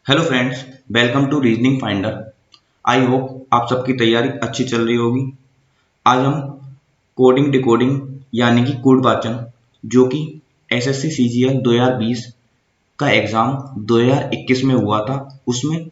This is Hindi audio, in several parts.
Hello friends, welcome to reasoning finder. I hope आप सबकी तैयारी अच्छी चल रही होगी। आज हम कोडिंग डिकोडिंग यानी कि कोड वाचन जो कि एसएससी सीजीएल 2020 का एग्ज़ाम 2021 में हुआ था, उसमें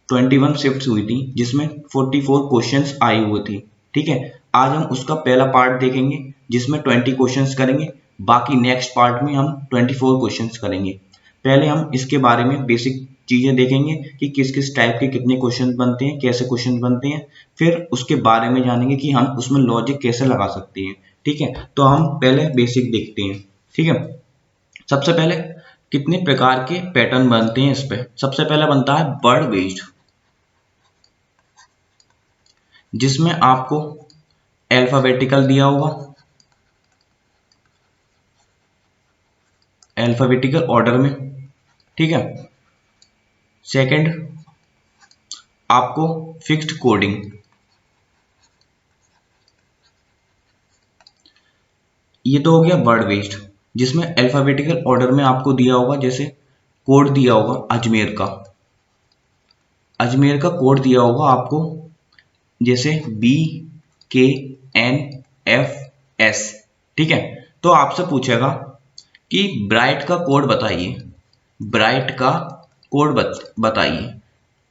21 शिफ्ट्स हुई थी जिसमें 44 क्वेश्चंस आए हुए थे। ठीक है, आज हम उसका पहला पार्ट देखेंगे जिसमें 20 क्वेश्चंस करेंगे। बाकी नेक्स्ट पार्ट में हम 24 क्वेश्चंस करेंगे। पहले हम इसके बारे में बेसिक चीजें देखेंगे कि किस किस टाइप के कितने क्वेश्चन बनते हैं, कैसे क्वेश्चन बनते हैं। फिर उसके बारे में जानेंगे कि हम उसमें लॉजिक कैसे लगा सकते हैं। ठीक है, तो हम पहले बेसिक देखते हैं। ठीक है, सबसे पहले कितने प्रकार के पैटर्न बनते हैं इस पे। सबसे पहले बनता है वर्ड बेस्ड, जिसमें आपको अल्फाबेटिकल दिया होगा, अल्फाबेटिकल ऑर्डर में। ठीक है, सेकंड आपको फिक्स्ड कोडिंग, ये तो हो गया वर्ड बेस्ड, जिसमें अल्फाबेटिकल ऑर्डर में आपको दिया होगा, जैसे कोड दिया होगा अजमेर का कोड दिया होगा आपको, जैसे BKNFS। ठीक है, तो आपसे पूछेगा कि ब्राइट का कोड बताइए, ब्राइट का कोड बताइए।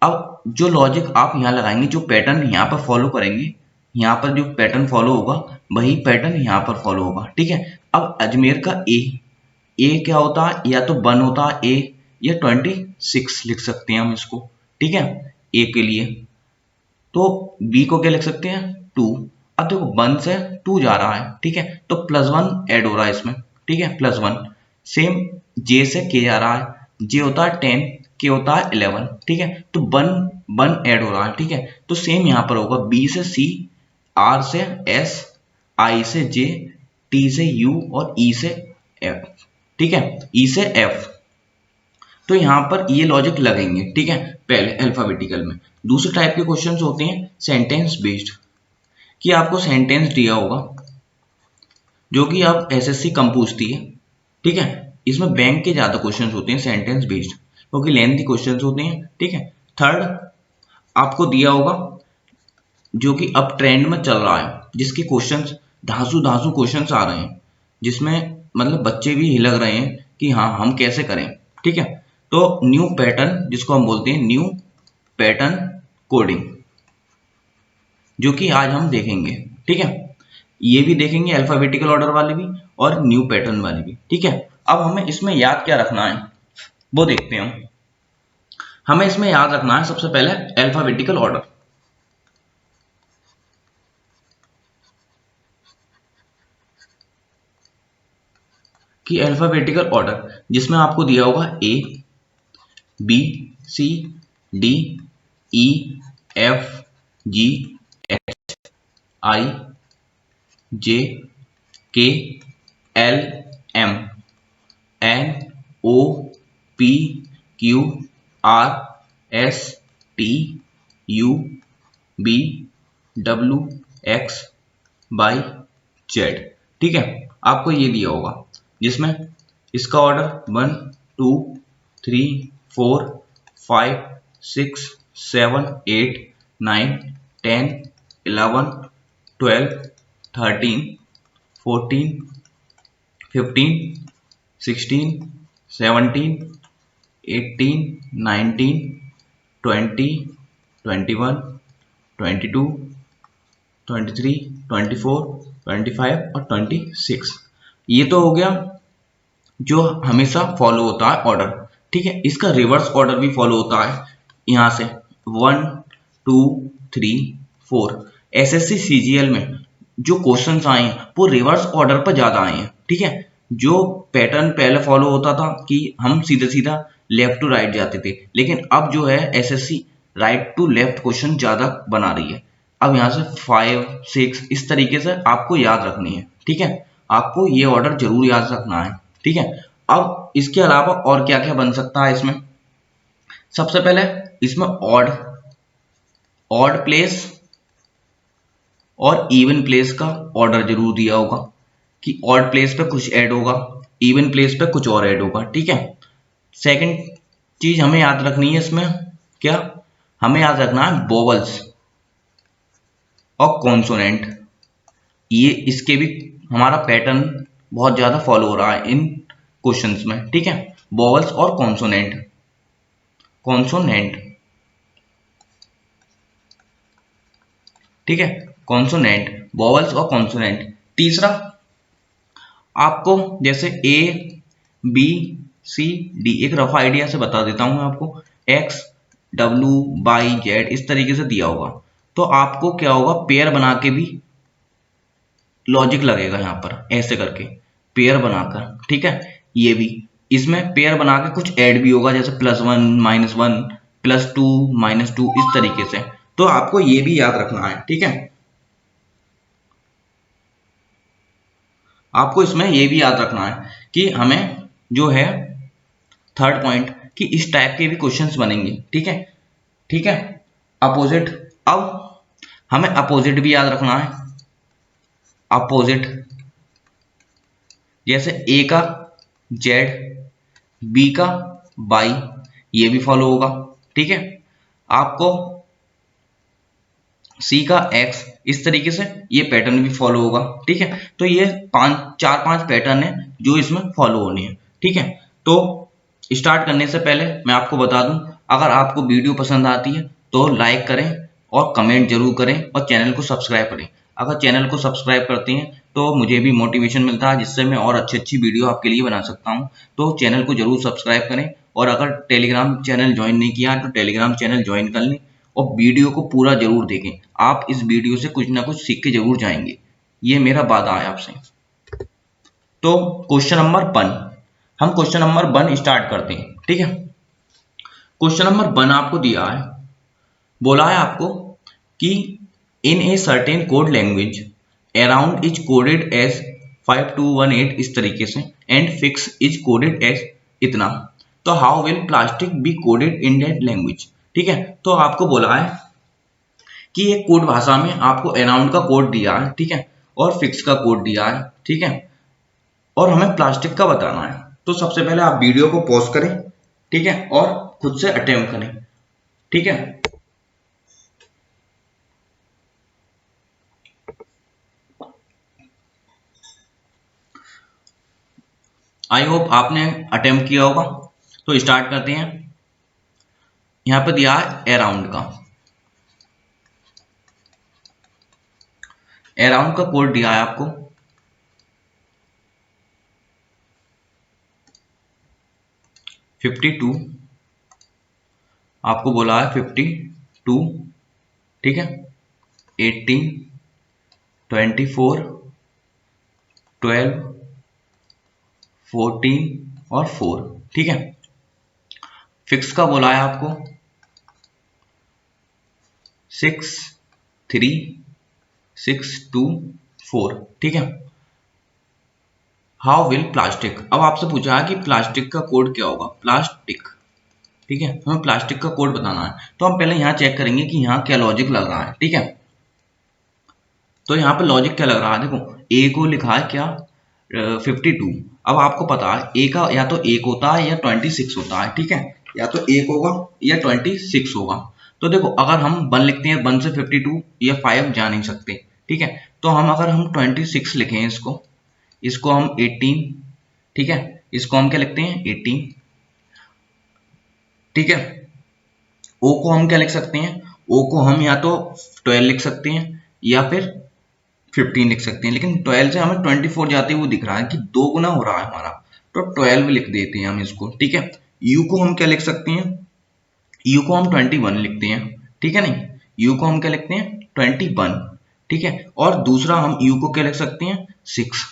अब जो लॉजिक आप यहाँ लगाएंगे, जो पैटर्न यहाँ पर फॉलो करेंगे, यहाँ पर जो पैटर्न फॉलो होगा वही पैटर्न यहाँ पर फॉलो होगा। ठीक है, अब अजमेर का ए क्या होता है, या तो 1 होता है ए, या 26 लिख सकते हैं हम इसको। ठीक है, ए के लिए तो बी को क्या लिख सकते हैं 2। अब देखो 1 से 2 जा रहा है, ठीक है, तो +1 ऐड हो रहा है इसमें। ठीक है, +1। सेम जे से के जा रहा है, जे होता है 10, के होता है 11। ठीक है, तो 1 ऐड हो रहा है। ठीक है, तो सेम यहाँ पर होगा, बी से सी, आर से एस, आई से जे, टी से यू और ई से एफ। ठीक है, ई से एफ। तो यहाँ पर ये लॉजिक लगेंगे। ठीक है, पहले अल्फाबेटिकल में। दूसरे टाइप के क्वेश्चंस होते हैं सेंटेंस बेस्ड, कि आपको सेंटेंस दिया होगा जो कि आप एसएससी कम पूछती है। ठीक है, इसमें बैंक के ज्यादा क्वेश्चंस होते हैं सेंटेंस बेस्ड, क्योंकि लेंथी क्वेश्चंस होते हैं। ठीक है, थर्ड आपको दिया होगा जो कि अब ट्रेंड में चल रहा है, जिसके क्वेश्चंस धांसू धांसू क्वेश्चंस आ रहे हैं, जिसमें मतलब बच्चे भी हिलक रहे हैं कि हाँ हम कैसे करें। ठीक है, तो न्यू पैटर्न, जिसको हम बोलते हैं न्यू पैटर्न कोडिंग, जो कि आज हम देखेंगे। ठीक है, ये भी देखेंगे अल्फाबेटिकल ऑर्डर वाले भी और न्यू पैटर्न वाले भी। ठीक है, अब हमें इसमें याद क्या रखना है वो देखते हैं हम। हमें इसमें याद रखना है सबसे पहले अल्फाबेटिकल ऑर्डर, कि अल्फाबेटिकल ऑर्डर जिसमें आपको दिया होगा A B C D E F G H I J K L M N O P Q R S T U B W X Y Z. ठीक है, आपको ये दिया होगा, जिसमें इसका ऑर्डर 1 2 3 4 5 6 7 8 9 10 11 12 13 14 15 16 17 18 19 20 21 22 23 24 25 और 26। ये तो हो गया जो हमेशा फॉलो होता है ऑर्डर। ठीक है, इसका रिवर्स ऑर्डर भी फॉलो होता है, यहाँ से 1 2 3 4। एसएससी सीजीएल में जो क्वेश्चंस आए हैं वो रिवर्स ऑर्डर पर ज्यादा आए हैं। ठीक है, जो पैटर्न पहले फॉलो होता था कि हम सीधा सीधा लेफ्ट टू राइट जाते थे, लेकिन अब जो है SSC right to left question ज्यादा बना रही है। अब यहाँ से 5 6 इस तरीके से आपको याद रखनी है। ठीक है, आपको ये ऑर्डर जरूर याद रखना है। ठीक है, अब इसके अलावा और क्या क्या बन सकता है इसमें। सबसे पहले इसमें ऑड ऑड प्लेस और इवन प्लेस का ऑर्डर जरूर दिया होगा, कि ऑड प्लेस पे कुछ ऐड होगा, इवन प्लेस पे कुछ और ऐड होगा। ठीक है, सेकंड चीज हमें याद रखनी है इसमें, क्या हमें याद रखना है, वोवल्स और कॉन्सोनेंट। ये इसके भी हमारा पैटर्न बहुत ज्यादा फॉलो हो रहा है इन क्वेश्चंस में, ठीक है। वोवल्स और कॉन्सोनेंट, कॉन्सोनेंट, ठीक है, कॉन्सोनेंट, वोवल्स और कॉन्सोनेंट। तीसरा आपको जैसे ए बी सी डी, एक रफ आइडिया से बता देता हूं मैं आपको, एक्स डब्ल्यू वाई जेड इस तरीके से दिया होगा, तो आपको क्या होगा, पेयर बना के भी लॉजिक लगेगा यहाँ पर, ऐसे करके पेयर बनाकर, ठीक है। ये भी इसमें पेयर बना के कुछ ऐड भी होगा, जैसे +1 -1 +2 -2 इस तरीके से, तो आपको ये भी याद रखना है, ठीक है। आपको इसमें ये भी याद रखना है कि हमें जो है थर्ड पॉइंट कि इस टाइप के भी क्वेश्चंस बनेंगे, ठीक है, ठीक है। अपोजिट, अब हमें अपोजिट भी याद रखना है, अपोजिट जैसे ए का जेड, बी का वाई, ये भी फॉलो होगा, ठीक है। आपको सी का एक्स, इस तरीके से ये पैटर्न भी फॉलो होगा, ठीक है। तो ये चार पांच पैटर्न है जो इसमें फॉलो होने हैं, ठीक है। तो स्टार्ट करने से पहले मैं आपको बता दूं, अगर आपको वीडियो पसंद आती है तो लाइक करें और कमेंट जरूर करें और चैनल को सब्सक्राइब करें। अगर चैनल को सब्सक्राइब करते हैं तो मुझे भी मोटिवेशन मिलता है, जिससे मैं और अच्छी अच्छी वीडियो आपके लिए बना सकता हूं। तो चैनल को जरूर सब्सक्राइब करें, और अगर टेलीग्राम चैनल ज्वाइन नहीं किया तो टेलीग्राम चैनल ज्वाइन कर लें, और वीडियो को पूरा जरूर देखें। आप इस वीडियो से कुछ ना कुछ सीख के जरूर जाएंगे, ये मेरा वादा है आपसे। तो क्वेश्चन नंबर 1, हम क्वेश्चन नंबर 1 स्टार्ट करते हैं, ठीक है। क्वेश्चन नंबर 1 आपको दिया है, बोला है आपको कि in a certain code language around is coded as 5218 इस तरीके से, and fix is coded as इतना, तो how will plastic be coded in that language, ठीक है। तो आपको बोला है कि एक कोड भाषा में आपको अराउंड का कोड दिया है, ठीक है, और फिक्स का कोड दिया है, ठीक है, और हमें प्लास्टिक का बताना है। तो सबसे पहले आप वीडियो को पॉज करें, ठीक है, और खुद से अटेम्प्ट करें, ठीक है। आई होप आपने अटेम्प्ट किया होगा। तो स्टार्ट करते हैं। यहां पर दिया है अराउंड का, अराउंड का कोड दिया है आपको, $52, आपको बोला है 52, ठीक है, 18, 24, 12, 14 और 4, ठीक है। फिक्स का बोला है आपको 6, 3, 6, 2, 4, ठीक है। हाउ विल प्लास्टिक, अब आपसे पूछा है कि प्लास्टिक का कोड क्या होगा, प्लास्टिक, ठीक है, हमें प्लास्टिक का कोड बताना है। तो हम पहले यहाँ चेक करेंगे कि यहाँ क्या लॉजिक लग रहा है, ठीक है। तो यहाँ पे लॉजिक क्या लग रहा है, देखो ए को लिखा है क्या 52। अब आपको पता है ए का या तो 1 होता है या 26 होता है, ठीक है, या तो 1 होगा या 26 होगा। तो देखो अगर हम 1 लिखते हैं, 1 से 52 या 5 जा नहीं सकते, ठीक है। तो हम अगर हम 26 लिखें, इसको हम 18, ठीक है, इसको हम क्या लिखते हैं 18, ठीक है। ओ को हम क्या लिख सकते हैं, ओ को हम या तो 12 लिख सकते हैं या फिर 15 लिख सकते हैं, लेकिन 12 से हमें 24 जाते हुए दिख रहा है कि 2 गुना हो रहा है हमारा, तो 12 लिख देते हैं हम इसको, ठीक है। यू को हम क्या लिख सकते हैं, यू को हम 21 लिखते हैं, ठीक है, नहीं यू को हम क्या लिखते हैं 21, ठीक है। और दूसरा हम यू को क्या लिख सकते हैं 6,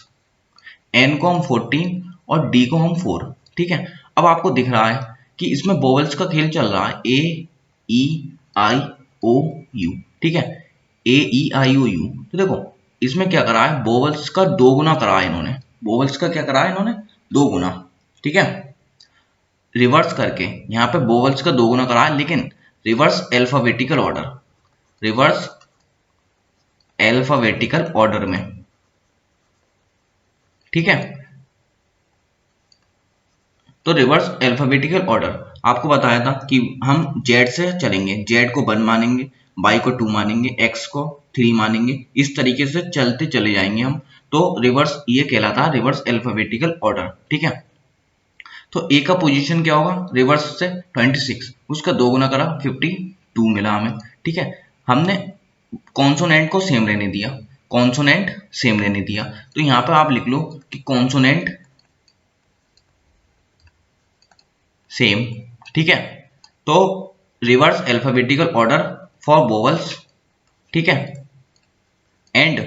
एन को हम 14 और डी को हम 4, ठीक है। अब आपको दिख रहा है कि इसमें वोवेल्स का खेल चल रहा है, ए ई आई ओ यू, ठीक है, ए ई आई ओ यू। तो देखो इसमें क्या करा है, वोवेल्स का 2 गुना करा है इन्होंने, वोवेल्स का क्या करा है इन्होंने 2 गुना, ठीक है, रिवर्स करके यहाँ पे वोवेल्स का 2 गुना करा है, लेकिन reverse alphabetical order, reverse alphabetical order में, ठीक है। तो रिवर्स अल्फाबेटिकल ऑर्डर आपको बताया था कि हम जेड से चलेंगे, जेड को 1 मानेंगे, वाई को 2 मानेंगे, एक्स को 3 मानेंगे, इस तरीके से चलते चले जाएंगे हम। तो रिवर्स ये कहलाता है रिवर्स अल्फाबेटिकल ऑर्डर, ठीक है। तो ए का पोजीशन क्या होगा रिवर्स से 26, उसका 2 गुना करा 52 मिला हमें, ठीक है। हमने कॉन्सोनेंट को सेम रहने दिया, कॉन्सोनेंट सेम रहने दिया, तो यहां पर आप लिख लो कि कॉन्सोनेंट सेम, ठीक है। तो reverse alphabetical order for vowels, ठीक है, and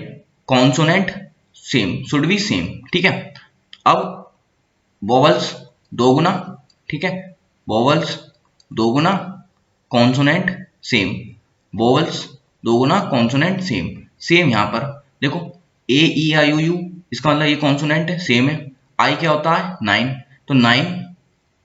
consonant same should be same, ठीक है। अब वोवल्स 2 गुना, ठीक है, वोवल्स 2 गुना कॉन्सोनेंट सेम, वोवल्स 2 गुना कॉन्सोनेंट सेम, सेम यहां पर देखो ए ई आई ओ यू, इसका मतलब ये कॉन्सोनेंट है, सेम है। आई क्या होता है 9, तो 9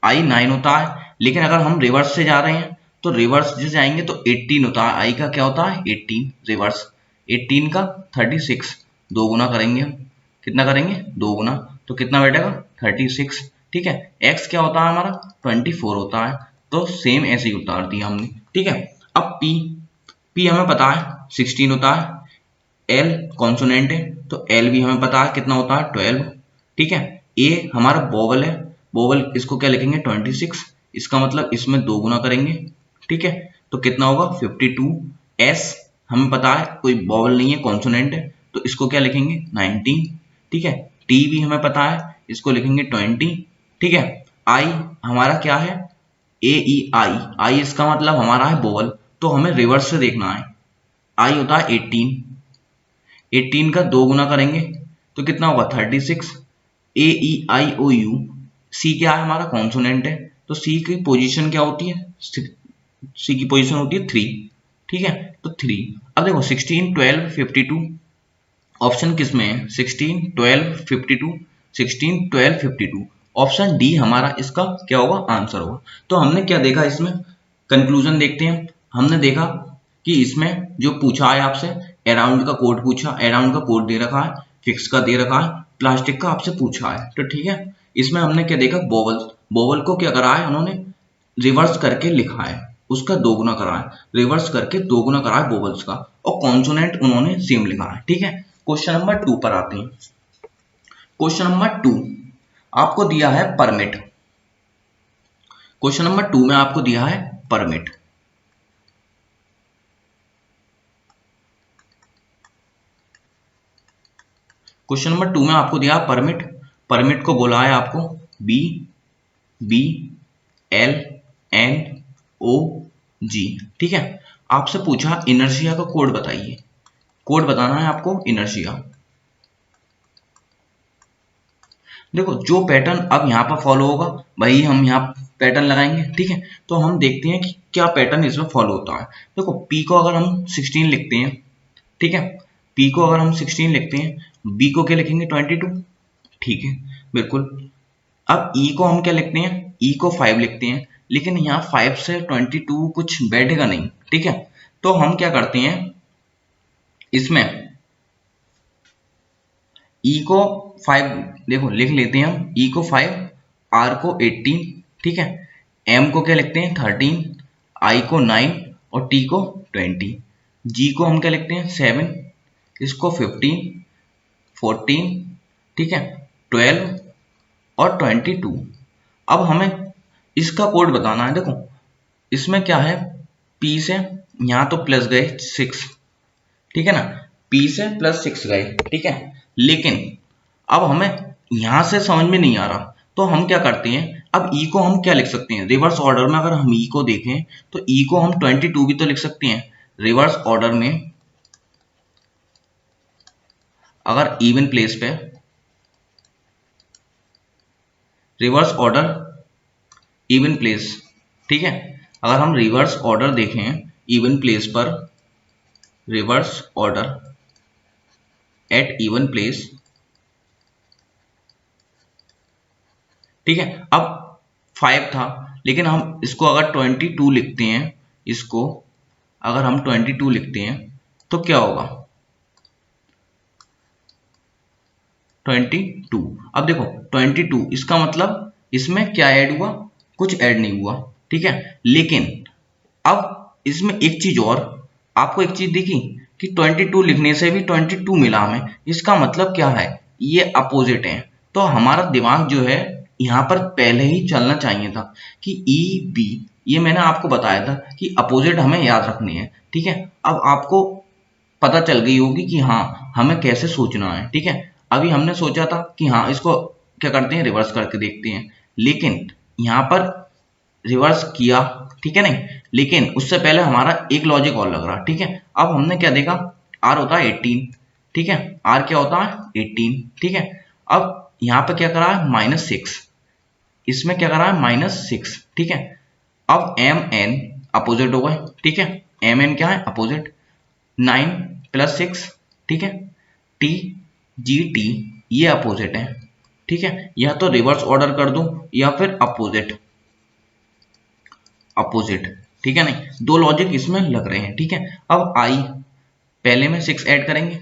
आई 9 होता है, लेकिन अगर हम रिवर्स से जा रहे हैं तो रिवर्स से जाएंगे तो 18 होता है, आई का क्या होता है 18, रिवर्स 18 का 36, 2 गुना करेंगे हम, कितना करेंगे 2 गुना, तो कितना बैठेगा 36, ठीक है। एक्स क्या होता है हमारा 24 होता है, तो सेम ऐसे ही उतार दिया हमने, ठीक है। अब पी, पी हमें पता है 16 होता है, एल कॉन्सोनेंट है तो एल भी हमें पता है कितना होता है 12, ठीक है। ए हमारा वोवल है, वोवल इसको क्या लिखेंगे 26, इसका मतलब इसमें 2 गुना करेंगे, ठीक है, तो कितना होगा 52। एस हमें पता है कोई वोवल नहीं है कॉन्सोनेंट है, तो इसको क्या लिखेंगे 19, ठीक है। टी भी हमें पता है, इसको लिखेंगे 20, ठीक है। आई हमारा क्या है ए ई आई, आई इसका मतलब हमारा है वोवल, तो हमें रिवर्स से देखना है, आई होता है 18, 18 का 2 गुना करेंगे तो कितना होगा 36। ए ई आई ओ यू, सी क्या है हमारा कॉन्सोनेंट है, तो सी की पोजीशन क्या होती है, सी की पोजीशन होती है 3, ठीक है, तो 3। अब देखो 16 12 52 ऑप्शन किस में है 16 12 52, 16 12 52, ऑप्शन डी हमारा इसका क्या होगा आंसर होगा। तो हमने क्या देखा इसमें, कंक्लूजन देखते हैं। हमने देखा कि इसमें जो पूछा है आपसे अराउंड का कोड पूछा, अराउंड का कोड दे रखा है, फिक्स का दे रखा है, प्लास्टिक का आपसे पूछा है, तो ठीक है। इसमें हमने क्या देखा वोवल, वोवल को क्या करा है उन्होंने रिवर्स करके लिखा है, उसका 2 गुना करा है, रिवर्स करके 2 गुना करा है वोवल्स का, और कॉन्सोनेंट उन्होंने सेम लिखा है, ठीक है। क्वेश्चन नंबर 2 पर आते हैं। क्वेश्चन नंबर 2 आपको दिया है परमिट, क्वेश्चन नंबर 2 में आपको दिया है परमिट। क्वेश्चन नंबर 2 में आपको दिया परमिट, परमिट को बोला है आपको B B L N O G, ठीक है। आपसे पूछा इनर्शिया का कोड बताइए, कोड बताना है आपको इनर्शिया। देखो जो पैटर्न अब यहाँ पर फॉलो होगा वही हम यहाँ पैटर्न लगाएंगे, ठीक है। तो हम देखते हैं कि क्या पैटर्न इसमें फॉलो होता है। देखो पी को अगर हम 16 लिखते हैं, ठीक है, पी को अगर हम 16 लिखते हैं, बी को क्या लिखेंगे 22, ठीक है, बिल्कुल। अब ई को हम क्या लिखते हैं, ई को 5 लिखते हैं, लेकिन यहाँ 5 से 22 कुछ बैठेगा नहीं, ठीक है। तो हम क्या करते हैं इसमें ई को 5 देखो लिख लेते हैं हम, ई को 5, आर को 18, ठीक है, एम को क्या लिखते हैं 13, आई को 9 और टी को 20, जी को हम क्या लिखते हैं 7, इसको 15 14, ठीक है, 12 और 22। अब हमें इसका कोड बताना है। देखो इसमें क्या है, पी से यहाँ तो प्लस गए 6, ठीक है ना, पी से प्लस 6 गए, ठीक है, लेकिन अब हमें यहां से समझ में नहीं आ रहा, तो हम क्या करते हैं, अब ई को हम क्या लिख सकते हैं रिवर्स ऑर्डर में, अगर हम ई को देखें तो ई को हम 22 भी तो लिख सकते हैं रिवर्स ऑर्डर में, अगर इवन प्लेस पे रिवर्स ऑर्डर इवन प्लेस, ठीक है, अगर हम रिवर्स ऑर्डर देखें इवन प्लेस पर, reverse order at even place, ठीक है। अब 5 था, लेकिन हम इसको अगर 22 लिखते हैं, इसको अगर हम 22 लिखते हैं तो क्या होगा 22। अब देखो 22 इसका मतलब इसमें क्या ऐड हुआ, कुछ ऐड नहीं हुआ, ठीक है। लेकिन अब इसमें एक चीज और, आपको एक चीज दिखी कि 22 लिखने से भी 22 मिला हमें, इसका मतलब क्या है, ये अपोजिट है। तो हमारा दिमाग जो है यहाँ पर पहले ही चलना चाहिए था कि ई बी, ये मैंने आपको बताया था कि अपोजिट हमें याद रखने हैं, ठीक है। अब आपको पता चल गई होगी कि हाँ हमें कैसे सोचना है, ठीक है। अभी हमने सोचा था कि हाँ इसको क्या करते हैं, रिवर्स करके देखते हैं, लेकिन यहाँ पर रिवर्स किया, ठीक है नहीं, लेकिन उससे पहले हमारा एक लॉजिक और लग रहा, ठीक है। अब हमने क्या देखा, आर होता है 18, ठीक है, आर क्या होता है 18, ठीक है। अब यहाँ पे क्या करा है -6, इसमें क्या करा है -6, ठीक है। अब एम एन अपोजिट हो गए, ठीक है, एम एन क्या है अपोजिट, 9 + 6, ठीक है, टी जी टी ये अपोजिट है, ठीक है। या तो रिवर्स ऑर्डर कर दूं या फिर अपोजिट, अपोजिट, ठीक है नहीं, दो लॉजिक इसमें लग रहे हैं, ठीक है। अब आई पहले में 6 ऐड करेंगे,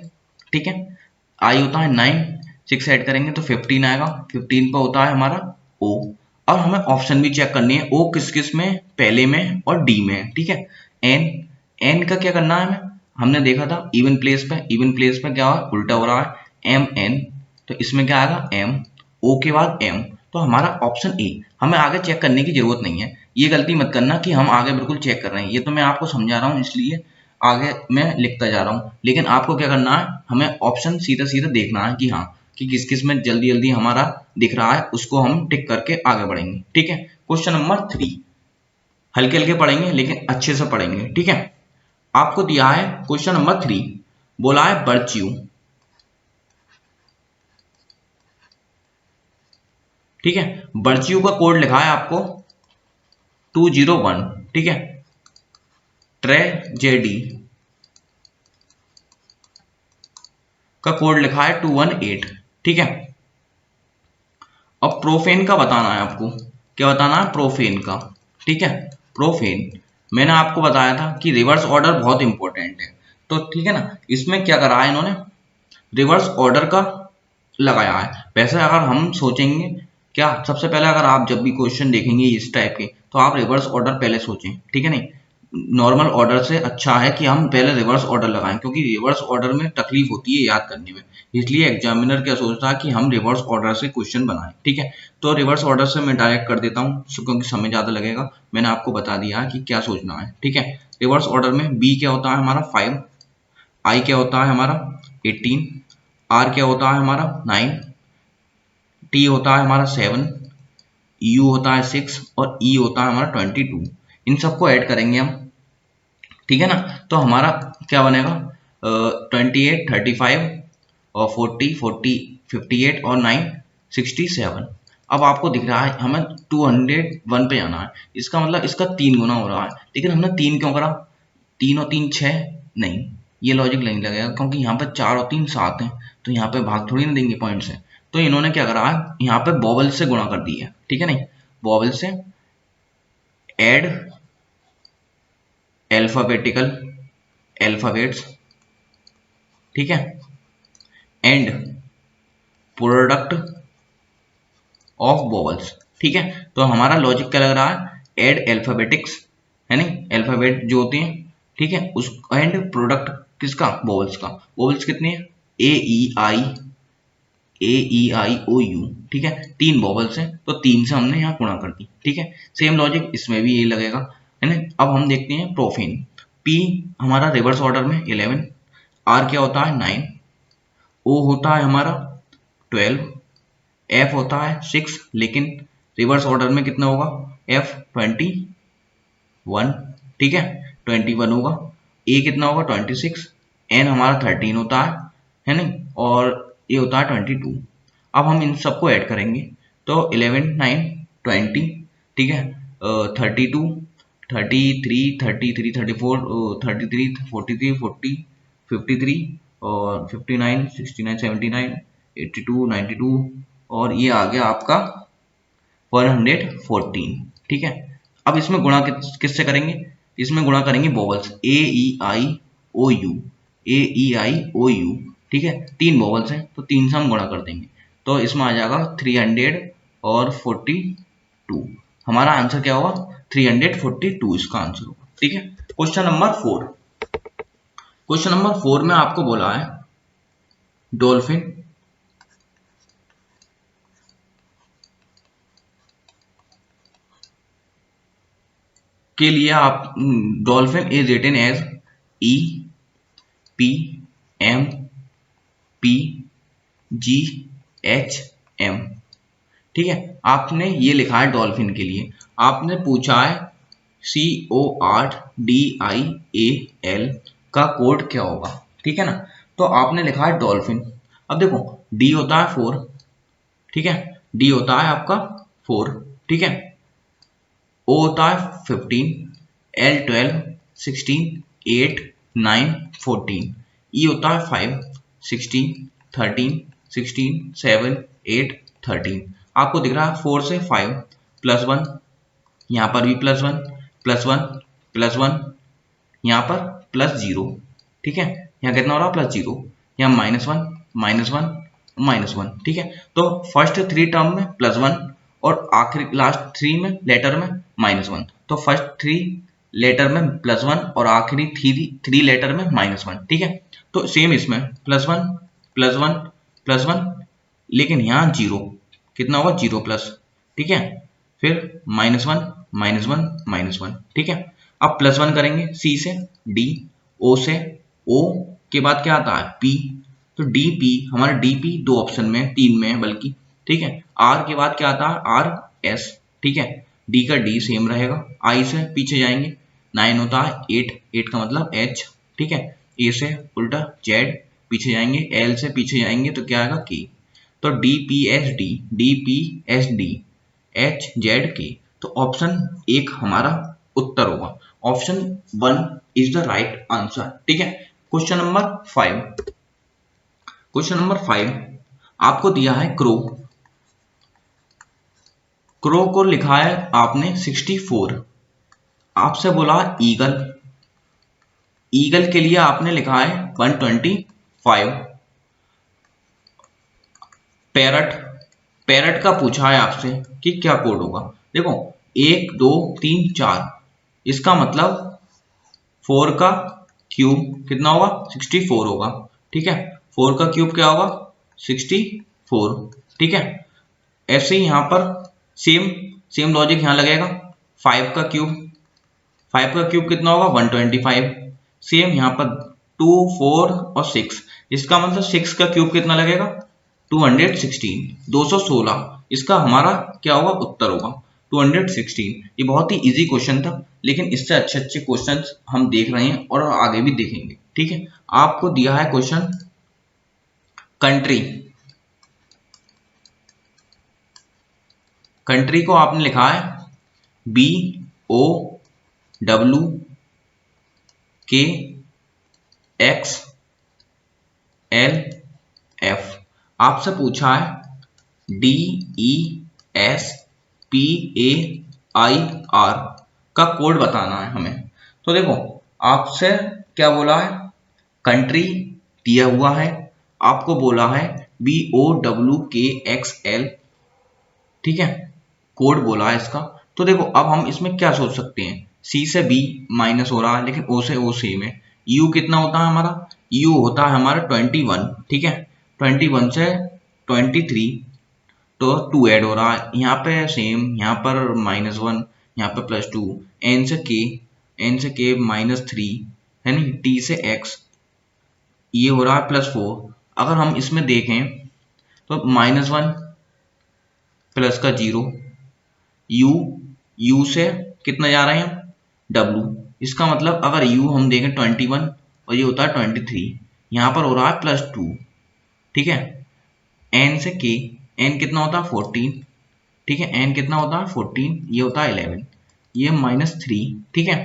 ठीक है, आई होता है 9, 6 ऐड करेंगे तो 15 आएगा, 15 पे होता है हमारा ओ। और हमें ऑप्शन भी चेक करनी है, ओ किस किस में, पहले में और डी में, ठीक है। एन, एन का क्या करना है हमें, हमने देखा था इवन प्लेस पे, इवन प्लेस पे क्या उल्टा हो रहा है, एम एन, तो इसमें क्या आएगा एम, ओ के बाद एम, तो हमारा ऑप्शन ए। हमें आगे चेक करने की जरूरत नहीं है, ये गलती मत करना कि हम आगे बिल्कुल चेक कर रहे हैं, ये तो मैं आपको समझा रहा हूँ इसलिए आगे मैं लिखता जा रहा हूँ, लेकिन आपको क्या करना है, हमें ऑप्शन सीधा सीधा देखना है कि हाँ कि किस किस में जल्दी जल्दी हमारा दिख रहा है, उसको हम टिक करके आगे बढ़ेंगे, ठीक है। क्वेश्चन नंबर 3, हल्के हल्के पढ़ेंगे लेकिन अच्छे से पढ़ेंगे, ठीक है। आपको दिया है क्वेश्चन नंबर 3, बोला है बर्च्यू, ठीक है। बर्च्यू का कोड लिखा है आपको 201, ठीक है। ट्रेजेडी का कोड लिखा है 218, ठीक है। अब प्रोफेन का बताना है आपको, क्या बताना है, प्रोफेन का, ठीक है। प्रोफेन मैंने आपको बताया था कि रिवर्स ऑर्डर बहुत इंपॉर्टेंट है, तो ठीक है ना, इसमें क्या करा है इन्होंने, रिवर्स ऑर्डर का लगाया है। वैसे अगर हम सोचेंगे, क्या सबसे पहले अगर आप जब भी क्वेश्चन देखेंगे इस टाइप के, तो आप रिवर्स ऑर्डर पहले सोचें, ठीक है नहीं, नॉर्मल ऑर्डर से अच्छा है कि हम पहले रिवर्स ऑर्डर लगाएं, क्योंकि रिवर्स ऑर्डर में तकलीफ होती है याद करने में, इसलिए एग्जामिनर क्या सोचता है कि हम रिवर्स ऑर्डर से क्वेश्चन बनाएं, ठीक है। तो रिवर्स ऑर्डर से मैं डायरेक्ट कर देता हूँ क्योंकि समय ज्यादा लगेगा, मैंने आपको बता दिया कि क्या सोचना है, ठीक है। रिवर्स ऑर्डर में बी क्या होता है हमारा 5, आई क्या होता है हमारा 18, आर क्या होता है हमारा 9, टी होता है हमारा 7, यू होता है 6 और ई होता है हमारा 22। इन सबको ऐड करेंगे हम, ठीक है ना, तो हमारा क्या बनेगा 28, 35 और 40, 58 और 9, 67। अब आपको दिख रहा है हमें 201 पे जाना है, इसका मतलब इसका 3 गुना हो रहा है, लेकिन हमने 3 क्यों करा, 3 और 3 6, नहीं ये लॉजिक नहीं लगेगा, क्योंकि यहाँ पे 4 और 3 7 है, तो यहाँ पे भाग थोड़ी ना देंगे पॉइंट से, तो इन्होंने क्या करा है यहाँ पे बॉबल से गुणा कर दिया है, ठीक है नहीं, बॉबल से एड अल्फाबेटिकल अल्फाबेट्स, ठीक है, एंड प्रोडक्ट ऑफ वॉवल्स, ठीक है। तो हमारा लॉजिक क्या लग रहा है, एड अल्फाबेटिक्स, है नहीं, अल्फाबेट जो होते हैं, ठीक है, उस एंड प्रोडक्ट किसका, वॉवल्स का, वॉवल्स कितने हैं, ए ई आई ओ यू, ठीक है, 3 वॉवल्स हैं तो 3 से हमने यहाँ गुणा कर दी, ठीक है। सेम लॉजिक इसमें भी यही लगेगा, है ना। अब हम देखते हैं प्रोफेन, पी हमारा रिवर्स ऑर्डर में 11, आर क्या होता है 9, ओ होता है हमारा 12, एफ होता है 6, लेकिन रिवर्स ऑर्डर में कितना होगा, एफ 21, ठीक है 21 होगा, ए कितना होगा 26, एन हमारा 13 होता है नहीं, और ये होता है 22। अब हम इन सबको ऐड करेंगे तो 11, 9, 20, ठीक है, 32, 33, 33, 34, 33, 43, 40, 53 और 59, 69, 79, 82, 92 और ये आ गया आपका 114, ठीक है। अब इसमें गुणा किससे करेंगे, इसमें गुणा करेंगे vowels, A E I O U, A E I O U, ठीक है, 3 वॉवल्स हैं तो 3 से हम गुणा कर देंगे, तो इसमें आ जाएगा 300 और 40 2। हमारा आंसर क्या होगा 342 इसका आंसर होगा। ठीक है। Question number 4। क्वेश्चन नंबर 4 में आपको बोला है डॉल्फिन के लिए आप dolphin is written as E P M P G H M. ठीक है। आपने ये लिखा है डॉल्फिन के लिए, आपने पूछा है CORDIAL का कोड क्या होगा। ठीक है ना। तो आपने लिखा है डॉल्फिन। अब देखो डी होता है 4। ठीक है। डी होता है आपका 4। ठीक है। ओ होता है 15, L 12, 16, 8, 9, 14, ई होता है 5, 16, 13, 16, 7, 8, 13। आपको दिख रहा है 4 से 5 +1, यहाँ पर भी +1 +1 +1, यहाँ पर +0। ठीक है। यहाँ कितना हो रहा है +0, यहाँ -1 -1 -1। ठीक है। तो फर्स्ट 3 टर्म में +1 और आखिरी लास्ट 3 में लेटर में -1। तो फर्स्ट 3 लेटर में +1 और आखिरी 3 लेटर में -1। ठीक है। तो सेम इसमें +1 +1 +1, लेकिन यहाँ 0 कितना होगा 0+। ठीक है। फिर -1 -1 -1। ठीक है। अब +1 करेंगे सी से डी, ओ से ओ के बाद क्या आता है पी। तो डी पी, हमारा डी पी 2 ऑप्शन में 3 में है बल्कि। ठीक है। आर के बाद क्या आता है आर एस। ठीक है। डी का डी सेम रहेगा। आई से पीछे जाएंगे 9 होता है 8 का मतलब एच। ठीक है। ए से उल्टा जेड, पीछे जाएंगे एल से पीछे जाएंगे तो क्या आएगा के। तो D P S D H Z के। तो ऑप्शन 1 हमारा उत्तर होगा। Option 1 is the right answer. ठीक है। Question number 5। क्वेश्चन नंबर 5 आपको दिया है क्रो। क्रो को लिखा है आपने 64। आपसे बोला ईगल। ईगल के लिए आपने लिखा है 125। पैरट, पैरट का पूछा है आपसे कि क्या कोड होगा। देखो 1 2 3 4, इसका मतलब 4 का क्यूब कितना होगा 64 होगा। ठीक है। 4 का क्यूब क्या होगा 64। ठीक है। ऐसे ही यहां पर सेम लॉजिक यहां लगेगा। 5 का क्यूब कितना होगा 125। सेम यहाँ पर 2 4 और 6, इसका मतलब 6 का क्यूब कितना लगेगा 216 216। इसका हमारा क्या होगा उत्तर होगा 216। ये बहुत ही इजी क्वेश्चन था, लेकिन इससे अच्छे अच्छे क्वेश्चंस हम देख रहे हैं और आगे भी देखेंगे। ठीक है। आपको दिया है क्वेश्चन कंट्री। कंट्री को आपने लिखा है BOWKXLF। आपसे पूछा है DESPAIR का कोड बताना है हमें। तो देखो आपसे क्या बोला है, कंट्री दिया हुआ है, आपको बोला है BOWKXL। ठीक है। कोड बोला है इसका। तो देखो अब हम इसमें क्या सोच सकते हैं, सी से बी माइनस हो रहा है, लेकिन ओ से ओ सेम है। यू कितना होता है हमारा, यू होता है हमारा 21। ठीक है। 21 से 23, तो 2 ऐड हो रहा है यहाँ पे सेम, यहाँ पर -1, यहाँ पे +2। एन से के -3 है नहीं, टी से एक्स ये हो रहा है +4। अगर हम इसमें देखें तो -1 प्लस का 0, यू से कितना जा रहे हैं W। इसका मतलब अगर यू हम देखें 21 और ये होता है 23, यहाँ पर हो रहा है +2। ठीक है। एन से के, एन कितना होता है 14। ठीक है। एन कितना होता है 14, ये होता है 11, ये -3। ठीक है।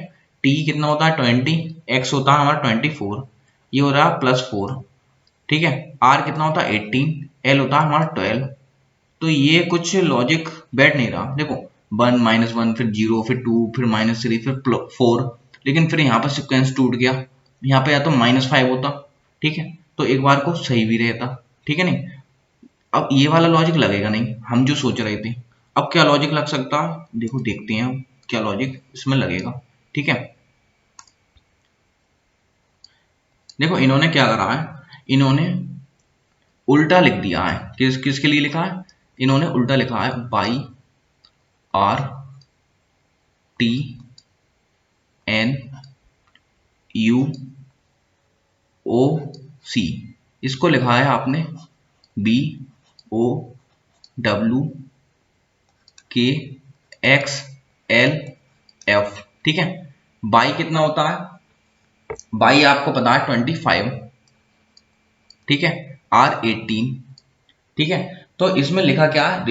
टी कितना होता है 20, एक्स होता है हमारा 24, ये हो रहा है +4। ठीक है। आर कितना होता है 18, एल होता है हमारा 12। तो ये कुछ लॉजिक बैठ नहीं रहा। देखो 1 -1 फिर 0 फिर 2 फिर -3 फिर 4, लेकिन फिर यहाँ पर सिक्वेंस टूट गया। यहाँ पे या तो -5 होता। ठीक है। तो एक बार को सही भी रहता। ठीक है नहीं। अब ये वाला लॉजिक लगेगा नहीं हम जो सोच रहे थे। अब क्या लॉजिक लग सकता है, देखो देखते हैं हम क्या लॉजिक इसमें लगेगा। ठीक है, देखो इन्होंने क्या करा है, इन्होंने उल्टा लिख दिया है। किसके लिए लिखा है, इन्होंने उल्टा लिखा है Y R T N U O C, इसको लिखा है आपने B O W K X L F. ठीक है, बाई कितना होता है, बाई आपको पता है 25, ठीक है, आर 18। ठीक है, तो इसमें लिखा क्या है,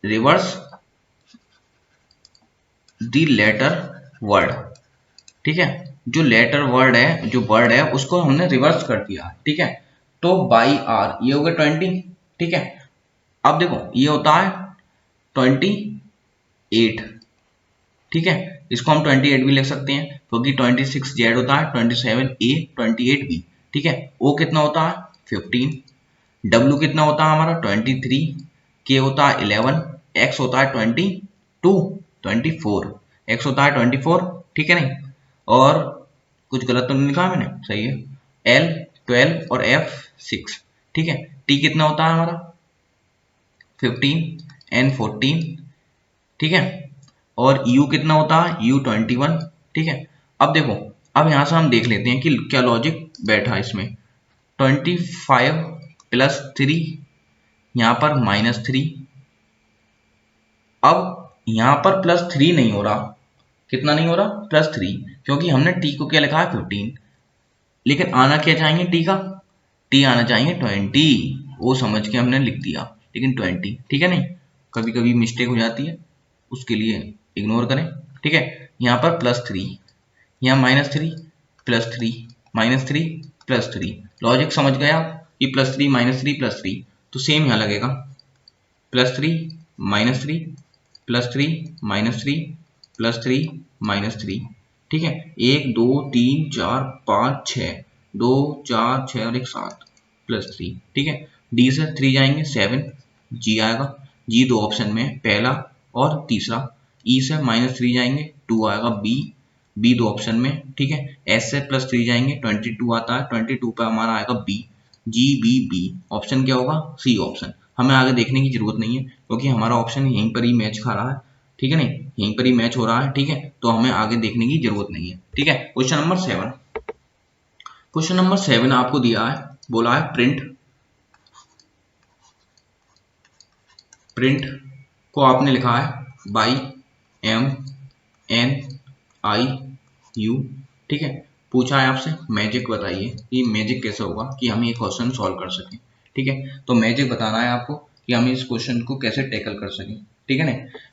रिवर्स द लेटर वर्ड। ठीक है, जो लेटर वर्ड है, जो वर्ड है उसको हमने रिवर्स कर दिया। ठीक है, तो बाई आर ये हो गया 20। ठीक है, अब देखो ये होता है 28। ठीक है, इसको हम 28 भी लिख सकते हैं क्योंकि 26 जेड होता है, 27 ए, 28 बी। ठीक है, ओ कितना होता है 15, डब्ल्यू कितना होता है हमारा 23, के होता है 11, एक्स होता है 24, एक्स होता है 24। ठीक है नहीं, और कुछ गलत तो नहीं लिखा मैंने, सही है, एल 12 और एफ 6। ठीक है, टी कितना होता है हमारा 15, एन 14। ठीक है, और u कितना होता है u 21। ठीक है, अब देखो, अब यहां से हम देख लेते हैं कि क्या लॉजिक बैठा है इसमें। 25 प्लस 3, यहां पर -3। अब यहां पर +3 नहीं हो रहा, कितना नहीं हो रहा, +3, क्योंकि हमने t को क्या लिखा है 15, लेकिन आना क्या चाहिए t का, t आना चाहिए 20, वो समझ के हमने लिख दिया, लेकिन 20। ठीक है नहीं, कभी कभी मिस्टेक हो जाती है, उसके लिए इग्नोर करें। ठीक है, यहाँ पर +3, यहाँ -3 +3 -3 +3, लॉजिक समझ गए आप कि +3 -3 +3, तो सेम यहाँ लगेगा +3 -3 +3 -3 +3 -3। ठीक है, 1 2 3 4 5 6, 2 4 6 और 1 7 +3। ठीक है, डी से 3 जाएंगे 7, जी आएगा, जी दो ऑप्शन में पहला और तीसरा। ई से -3 जाएंगे 2 आएगा, बी दो ऑप्शन में। ठीक है, एस से +3 जाएंगे 22 आता है, 22 पे हमारा आएगा बी, जी बी ऑप्शन क्या होगा, सी ऑप्शन। हमें आगे देखने की जरूरत नहीं है क्योंकि हमारा ऑप्शन यहीं पर ही मैच खा रहा है। ठीक है नहीं, यहीं पर ही मैच हो रहा है। ठीक है, तो हमें आगे देखने की जरूरत नहीं है। ठीक है, क्वेश्चन नंबर 7, क्वेश्चन नंबर 7 आपको दिया है, बोला है प्रिंट को आपने लिखा है by M N I U. ठीक है, पूछा है आपसे मैजिक बताइए कि मैजिक कैसे होगा कि हम ये क्वेश्चन सॉल्व कर सकें। ठीक है, तो मैजिक बताना है आपको कि हम इस क्वेश्चन को कैसे टैकल कर सकें। ठीक है ना,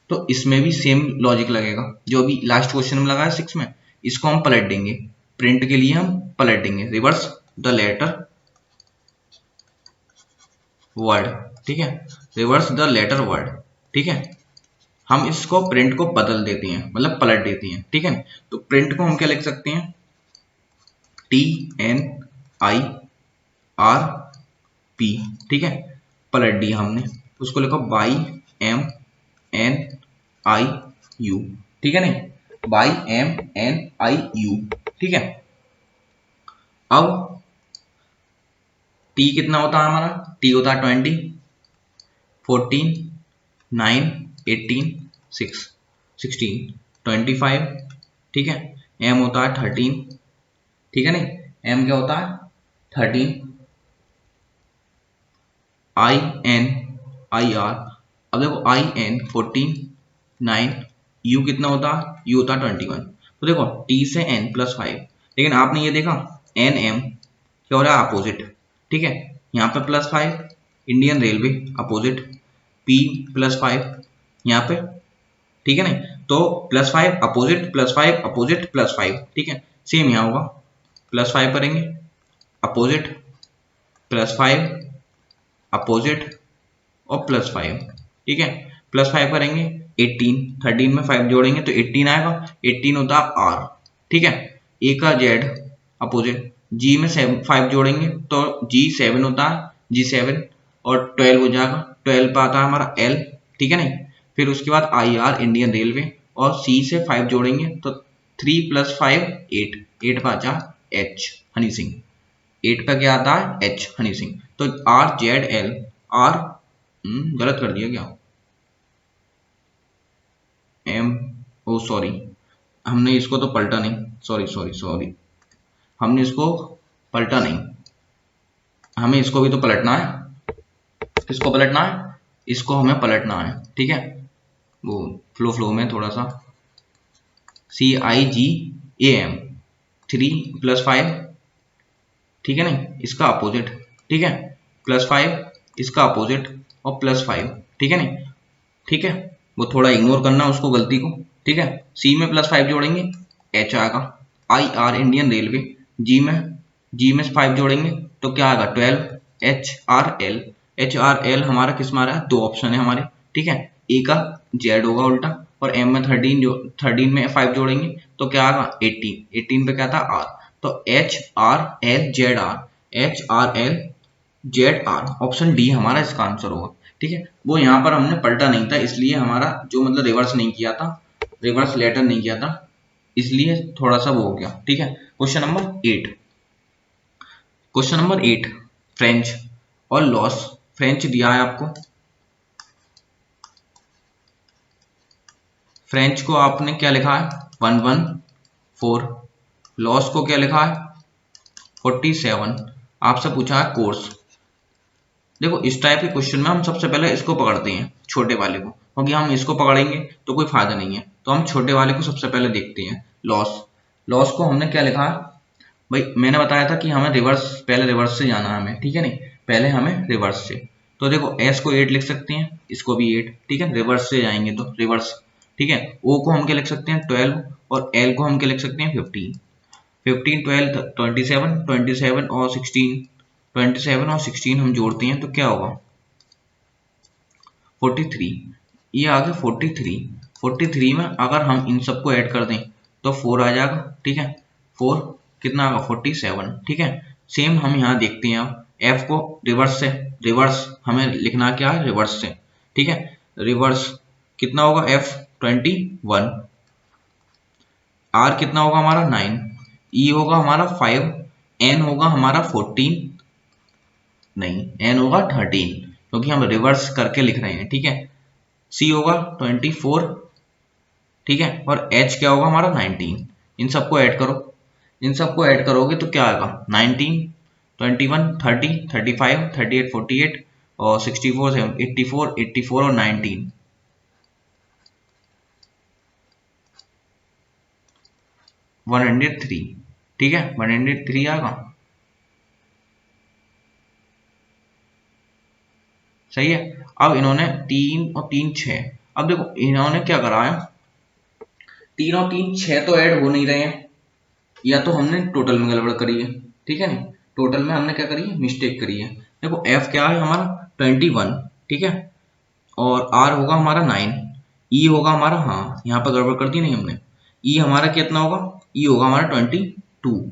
तो इसमें भी सेम लॉजिक लगेगा जो अभी लास्ट क्वेश्चन में लगा है 6 में, इसको हम पलट देंगे, प्रिंट के लिए हम पलट देंगे, रिवर्स द लेटर वर्ड। ठीक है, रिवर्स द लेटर वर्ड। ठीक है, हम इसको प्रिंट को बदल देते हैं, मतलब पलट देते हैं। ठीक है, तो प्रिंट को हम क्या लिख सकते हैं, TNIRP। ठीक है, पलट दिया हमने, उसको लिखो बाई MNIU। ठीक है नहीं, बाई MNIU। ठीक है, अब T कितना होता है हमारा, T होता है 20, 14 9 18 6 16 25। ठीक है, M होता है 13। ठीक है नहीं, M क्या होता है 13, INIR। अब देखो IN 14 9, U कितना होता है, U होता है 21। तो देखो T से N +5, लेकिन आपने ये देखा NM क्या हो रहा है, अपोजिट। ठीक है, यहाँ पे +5 इंडियन रेलवे अपोजिट, P +5 यहाँ पे। ठीक है नहीं, तो +5 अपोजिट +5 अपोजिट +5। ठीक है, सेम यहाँ होगा, +5 करेंगे अपोजिट, +5 अपोजिट और +5। ठीक है, +5 करेंगे 18, 13 में 5 जोड़ेंगे तो 18 आएगा, 18 होता है R। ठीक है, A का Z अपोजिट, G में 5 जोड़ेंगे तो G7 होता है, G7 और 12 हो जाएगा, 12 पे आता है हमारा एल, ठीक है नहीं। फिर उसके बाद आई आर इंडियन रेलवे, और सी से 5 जोड़ेंगे तो 3 + 5 8, 8 पे आता है एच हनी सिंह, 8 पे क्या आता है एच हनी सिंह। तो आर जेड एल आर, गलत कर दिया क्या, एम, ओ सॉरी, हमने इसको तो पलटा नहीं, सॉरी सॉरी सॉरी, हमने इसको पलटा नहीं, हमें इसको भी तो पलटना है। किसको पलटना है, इसको हमें पलटना है, ठीक है। वो फ्लो में थोड़ा सा, CIGAM 3 + 5, ठीक है नहीं, इसका अपोजिट, ठीक है, +5 इसका अपोजिट और +5, ठीक है नहीं, ठीक है। वो थोड़ा इग्नोर करना उसको, गलती को, ठीक है। सी में +5 जोड़ेंगे एच आएगा, आई आर इंडियन रेलवे, जी में 5 जोड़ेंगे तो क्या आएगा 12, एच आर एल हमारा किस में आ रहा है, 2 ऑप्शन है हमारे, ठीक है। ए का जेड होगा उल्टा, और एम में 13 में 5 जोड़ेंगे तो क्या आएगा 18, 18 पे क्या था आर, तो HRL, ऑप्शन डी हमारा इसका आंसर होगा, ठीक है। वो यहाँ पर हमने पलटा नहीं था, इसलिए हमारा जो मतलब रिवर्स नहीं किया था, रिवर्स लेटर नहीं किया था, इसलिए थोड़ा सा वो हो गया, ठीक है। क्वेश्चन नंबर 8, फ्रेंच और लॉस। फ्रेंच दिया है आपको, फ्रेंच को आपने क्या लिखा है 114, लॉस को क्या लिखा है 47। आपसे पूछा है कोर्स। देखो इस टाइप के क्वेश्चन में हम सबसे पहले इसको पकड़ते हैं, छोटे वाले को, क्योंकि हम इसको पकड़ेंगे तो कोई फायदा नहीं है, तो हम छोटे वाले को सबसे पहले देखते हैं। लॉस को हमने क्या लिखा है भाई, मैंने बताया था कि हमें रिवर्स, पहले रिवर्स से जाना है हमें, ठीक है नहीं, पहले हमें रिवर्स से। तो देखो एस को 8 लिख सकते हैं, इसको भी 8, ठीक है, रिवर्स से जाएंगे तो रिवर्स, ठीक है। ओ को हम क्या लिख सकते हैं 12, और एल को हम क्या लिख सकते हैं 15, 15 12 27, 27 और 16, 27 और 16 हम जोड़ते हैं तो क्या होगा 43, ये आ गया 43। 43 में अगर हम इन सबको ऐड कर दें तो 4 आ जाएगा, ठीक है, 4 कितना आएगा 47, ठीक है। सेम हम यहाँ देखते हैं, अब एफ को रिवर्स से, रिवर्स हमें लिखना क्या है रिवर्स से, ठीक है। रिवर्स कितना होगा एफ 21, आर कितना होगा हमारा 9, ई होगा हमारा 5, एन होगा हमारा 14, नहीं एन होगा 13, क्योंकि हम रिवर्स करके लिख रहे हैं, ठीक है। सी होगा 24, ठीक है, और एच क्या होगा हमारा 19। इन सबको ऐड करो, इन सबको ऐड करोगे तो क्या आएगा 19, 21, 30, 35, 38, 48 और 64, 84, 84 और 19, 103, ठीक है, 103 आएगा, सही है। अब इन्होंने 3 और 3 6, अब देखो इन्होंने क्या करा है, 3 और 3 6 तो ऐड हो नहीं रहे हैं, या तो हमने टोटल में गड़बड़ करी है, ठीक है नहीं, टोटल में हमने क्या करी है मिस्टेक करी है। देखो एफ क्या है हमारा 21, ठीक है, और आर होगा हमारा 9, ई होगा हमारा, हाँ यहाँ पर गड़बड़ कर दी नहीं हमने, ई हमारा कितना होगा, ई होगा हमारा 22,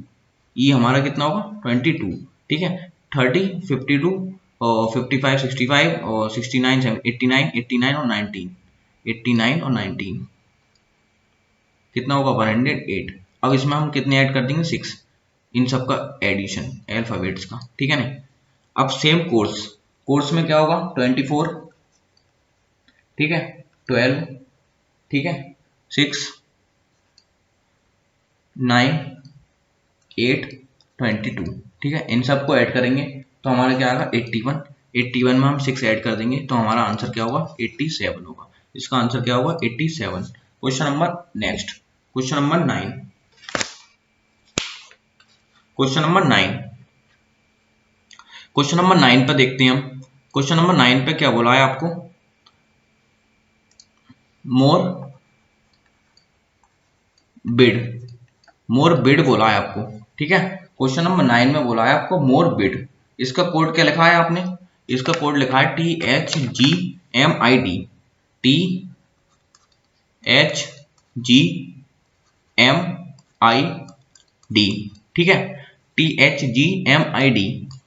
ई हमारा कितना होगा 22, ठीक है। 30, 52 और 55, 65 और 69, 89, 89 और 19, 89 और 19 कितना होगा 108। अब इसमें हम कितने ऐड कर देंगे 6, इन सब का एडिशन अल्फाबेट्स का, ठीक है नहीं। अब सेम कोर्स में क्या होगा 24, ठीक है, 12, ठीक है, 6, 9, 8, 22, ठीक है। इन सबको ऐड करेंगे तो हमारा क्या आएगा 81, 81 में हम 6 ऐड कर देंगे तो हमारा आंसर क्या होगा 87 होगा, इसका आंसर क्या होगा 87। Question number next, question number 9, question number 9, question number 9 पे देखते हैं हम। क्वेश्चन नंबर 9 पे क्या बोला है आपको, मोर बिड बोला है आपको, ठीक है। क्वेश्चन नंबर 9 में बोला है आपको मोर बिड, इसका कोड क्या लिखा है आपने, इसका कोड लिखा है THGMID, THGMID, ठीक है, THGMID।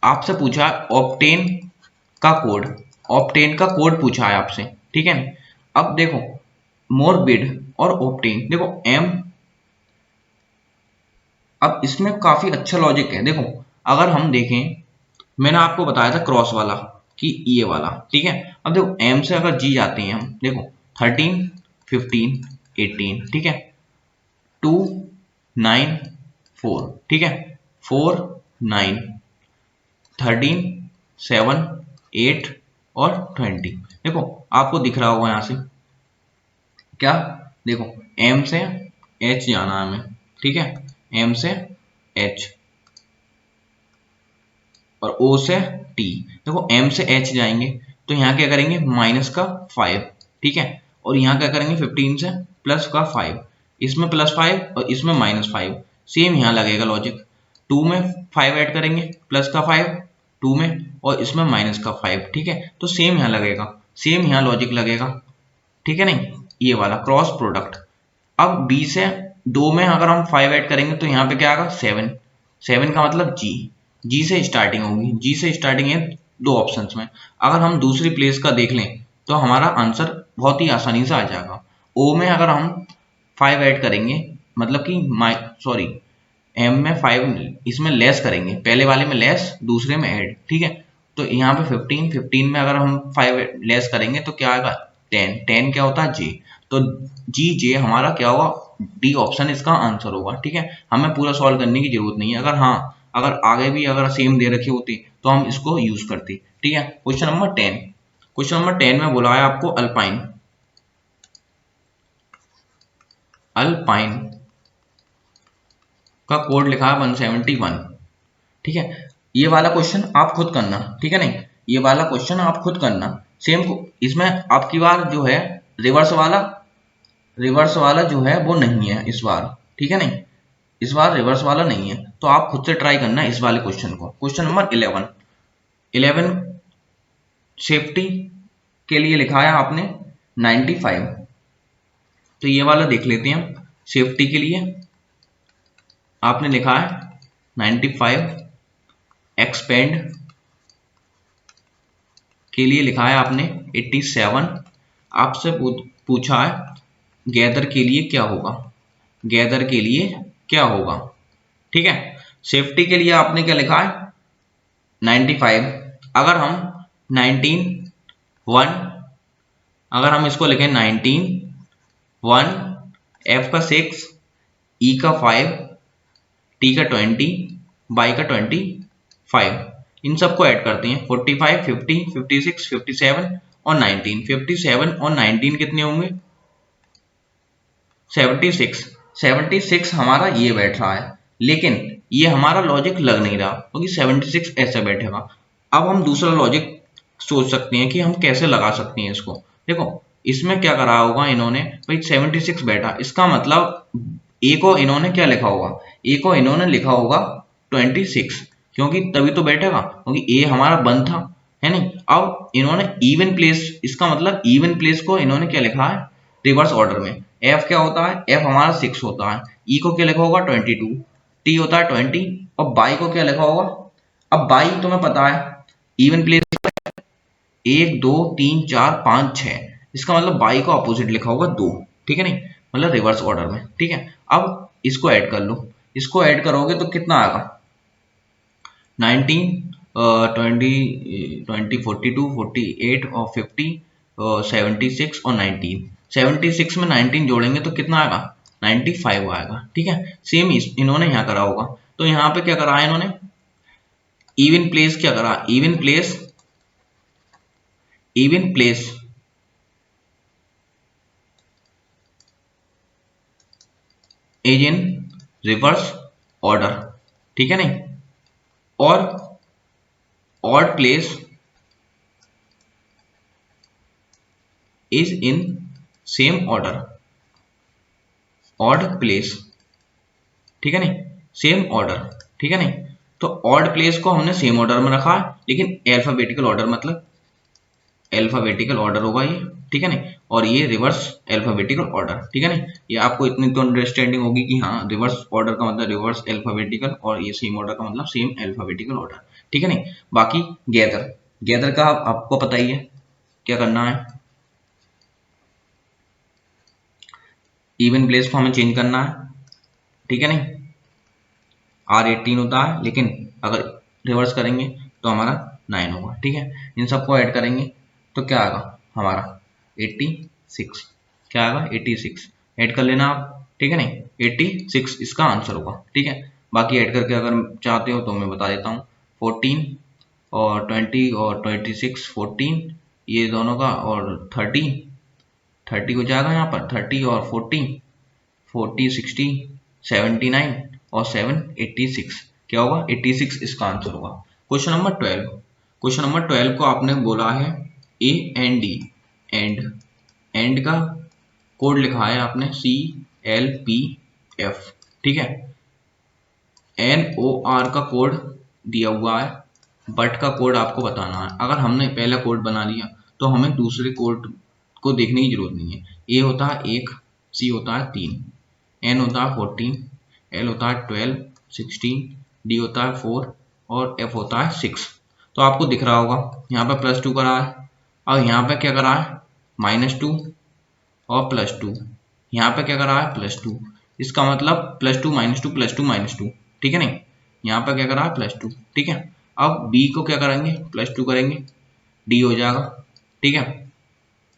आपसे पूछा ऑप्टेन का कोड, ऑप्टेन का कोड पूछा है आपसे, ठीक है। अब देखो मोर बिड और ऑप्टेन, देखो एम, अब इसमें काफी अच्छा लॉजिक है। देखो अगर हम देखें, मैंने आपको बताया था क्रॉस वाला कि ये वाला, ठीक है। अब देखो एम से अगर जी जाते हैं हम, देखो 13 15 18, ठीक है, 2 9 4, ठीक है, 4 9 13 7 8 और 20। देखो आपको दिख रहा होगा यहां से क्या, देखो एम से एच जाना है हमें, ठीक है, एम से एच और ओ से टी। देखो एम से एच जाएंगे तो यहाँ क्या करेंगे, माइनस का 5, ठीक है, और यहाँ क्या करेंगे 15 से प्लस का 5, इसमें +5 और इसमें -5। सेम यहाँ लगेगा लॉजिक, 2 में 5 ऐड करेंगे प्लस का 5 2 में और इसमें माइनस का 5, ठीक है, तो सेम यहाँ लगेगा, सेम यहाँ लॉजिक लगेगा, ठीक है नहीं, ये वाला क्रॉस प्रोडक्ट। अब बी से 2 में अगर हम 5 ऐड करेंगे तो यहाँ पे क्या आएगा 7, 7 का मतलब जी, जी से स्टार्टिंग होगी, जी से स्टार्टिंग है दो ऑप्शंस में। अगर हम दूसरी प्लेस का देख लें तो हमारा आंसर बहुत ही आसानी से आ जाएगा। ओ में अगर हम 5 ऐड करेंगे, मतलब कि सॉरी एम में 5 इसमें लेस करेंगे, पहले वाले में लेस दूसरे में ऐड, ठीक है, तो यहाँ पे 15 15 में अगर हम 5 लेस करेंगे तो क्या आएगा 10, 10 क्या होता है जे, तो जी जे हमारा क्या होगा, डी ऑप्शन इसका आंसर होगा, ठीक है। हमें पूरा सॉल्व करने की जरूरत नहीं है, अगर हाँ अगर आगे भी अगर सेम दे रखी होती तो हम इसको यूज करते, ठीक है। क्वेश्चन नंबर 10, क्वेश्चन नंबर 10 में बोला है आपको अल्पाइन, अल्पाइन का कोड लिखा है 171, ठीक है। ये वाला क्वेश्चन आप खुद करना, ठीक है नहीं, ये वाला क्वेश्चन आप खुद करना सेम इसमें आपकी बार जो है रिवर्स वाला जो है वो नहीं है इस बार, ठीक है नहीं, इस बार रिवर्स वाला नहीं है, तो आप खुद से ट्राई करना इस वाले क्वेश्चन को। क्वेश्चन नंबर 11 सेफ्टी के लिए लिखा है आपने 95, तो ये वाला देख लेते हैं हम। सेफ्टी के लिए आपने लिखा है 95, एक्सपेंड के लिए लिखा है आपने 87, आपसे पूछा है गैदर के लिए क्या होगा, गैदर के लिए क्या होगा, ठीक है। सेफ्टी के लिए आपने क्या लिखा है 95, अगर हम 1 अगर हम इसको लिखें 19 1 एफ का 6 ई का 5 टी का 20 बाई का 25, इन सबको ऐड करते हैं 45 50 56 57 और 19, 57 और 19 कितने होंगे 76, 76 हमारा ये बैठ रहा है, लेकिन ये हमारा लॉजिक लग नहीं रहा क्योंकि 76 ऐसे बैठेगा। अब हम दूसरा लॉजिक सोच सकते हैं कि हम कैसे लगा सकते हैं इसको। देखो इसमें क्या करा होगा इन्होंने, भाई 76 बैठा, इसका मतलब ए को इन्होंने क्या लिखा होगा, ए को इन्होंने लिखा होगा 26, क्योंकि तभी तो बैठेगा, क्योंकि ए हमारा बंद था, है नहीं। अब इन्होंने इवन प्लेस, इसका मतलब इवन प्लेस को इन्होंने क्या लिखा है रिवर्स ऑर्डर में। एफ क्या होता है, एफ हमारा 6 होता है, ई को क्या लिखा होगा 22, टी होता है 20 और बाई को क्या लिखा होगा, अब बाई तुम्हें पता है इवन प्लेस 1 2 3 4 5 6, इसका मतलब बाई का ऑपोजिट लिखा होगा 2, ठीक है नहीं, मतलब रिवर्स ऑर्डर में, ठीक है। अब इसको ऐड कर लो, इसको ऐड करोगे तो कितना आएगा 19 20 20 42 48 और 50 76 और 19, 76 में 19 जोड़ेंगे तो कितना आएगा 95 आएगा, ठीक है। सेम इन्होंने यहाँ करा होगा, तो यहाँ पे क्या करा है इन्होंने इवन प्लेस, क्या करा even place is in reverse order, ठीक है नहीं, और odd place is in same order, odd place, ठीक है नहीं, सेम ऑर्डर, ठीक है नहीं। तो ऑड प्लेस को हमने सेम ऑर्डर में रखा है, लेकिन अल्फाबेटिकल ऑर्डर, मतलब अल्फाबेटिकल ऑर्डर होगा ये, ठीक है नहीं, और ये रिवर्स अल्फाबेटिकल ऑर्डर, ठीक है नहीं। ये आपको इतनी तो अंडरस्टैंडिंग होगी कि हाँ रिवर्स ऑर्डर का मतलब रिवर्स अल्फाबेटिकल और ये सेम ऑर्डर का मतलब सेम अल्फाबेटिकल ऑर्डर, ठीक है नहीं। बाकी गैदर, गैदर का आपको पता ही है क्या करना है, इवन प्लेस को हमें चेंज करना है, ठीक है नहीं। R18 होता है, लेकिन अगर रिवर्स करेंगे तो हमारा 9 होगा, ठीक है। इन सबको ऐड करेंगे तो क्या आएगा हमारा 86, क्या आएगा 86, ऐड कर लेना आप, ठीक है नहीं, 86 इसका आंसर होगा, ठीक है। बाकी ऐड करके अगर चाहते हो तो मैं बता देता हूँ, 14 और 20 और 26, 14 ये दोनों का, और 30 हो जाएगा यहाँ पर, 30 और 40, 60, 79 और 7 86, क्या होगा 86 इसका आंसर होगा। क्वेश्चन नंबर 12, क्वेश्चन नंबर 12 को आपने बोला है AND, एंड का कोड लिखा है आपने CLPF, ठीक है। NOR का कोड दिया हुआ है, बट का कोड आपको बताना है। अगर हमने पहला कोड बना लिया तो हमें दूसरे कोड को देखने की जरूरत नहीं है। A होता है 1, C होता है 3, N होता है 14, L होता है 12, 16, D होता है 4 और F होता है 6। तो आपको दिख रहा होगा यहाँ पे +2 करा है, और यहाँ पे क्या करा है -2 और +2, यहाँ पे क्या करा है +2, इसका मतलब +2 -2 +2 -2, ठीक है नहीं। यहाँ पे क्या करा है +2, ठीक है। अब B को क्या करेंगे +2 करेंगे, D हो जाएगा, ठीक है।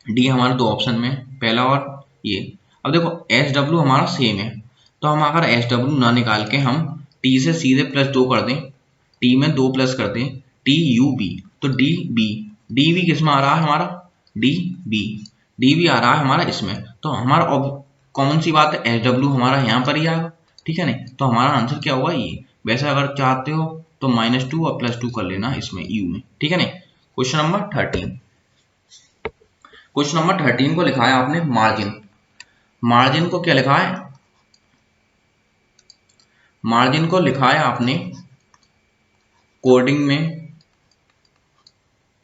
डी हमारे दो ऑप्शन में, पहला और ये। अब देखो SW हमारा सेम है, तो हम अगर SW ना निकाल के हम T से सीधे +2 कर दें, T में 2 प्लस कर दें, TUB, तो DB किस में आ रहा है हमारा DB आ रहा है हमारा इसमें, तो हमारा कॉमन सी बात है SW हमारा यहाँ पर ही आएगा, ठीक है नहीं। तो हमारा आंसर क्या होगा ये। वैसे अगर चाहते हो तो -2 और +2 कर लेना इसमें U में, ठीक है नहीं। क्वेश्चन नंबर 13, क्वेश्चन नंबर 13 को लिखा है आपने मार्जिन। मार्जिन को क्या लिखा है, मार्जिन को लिखा है आपने कोडिंग में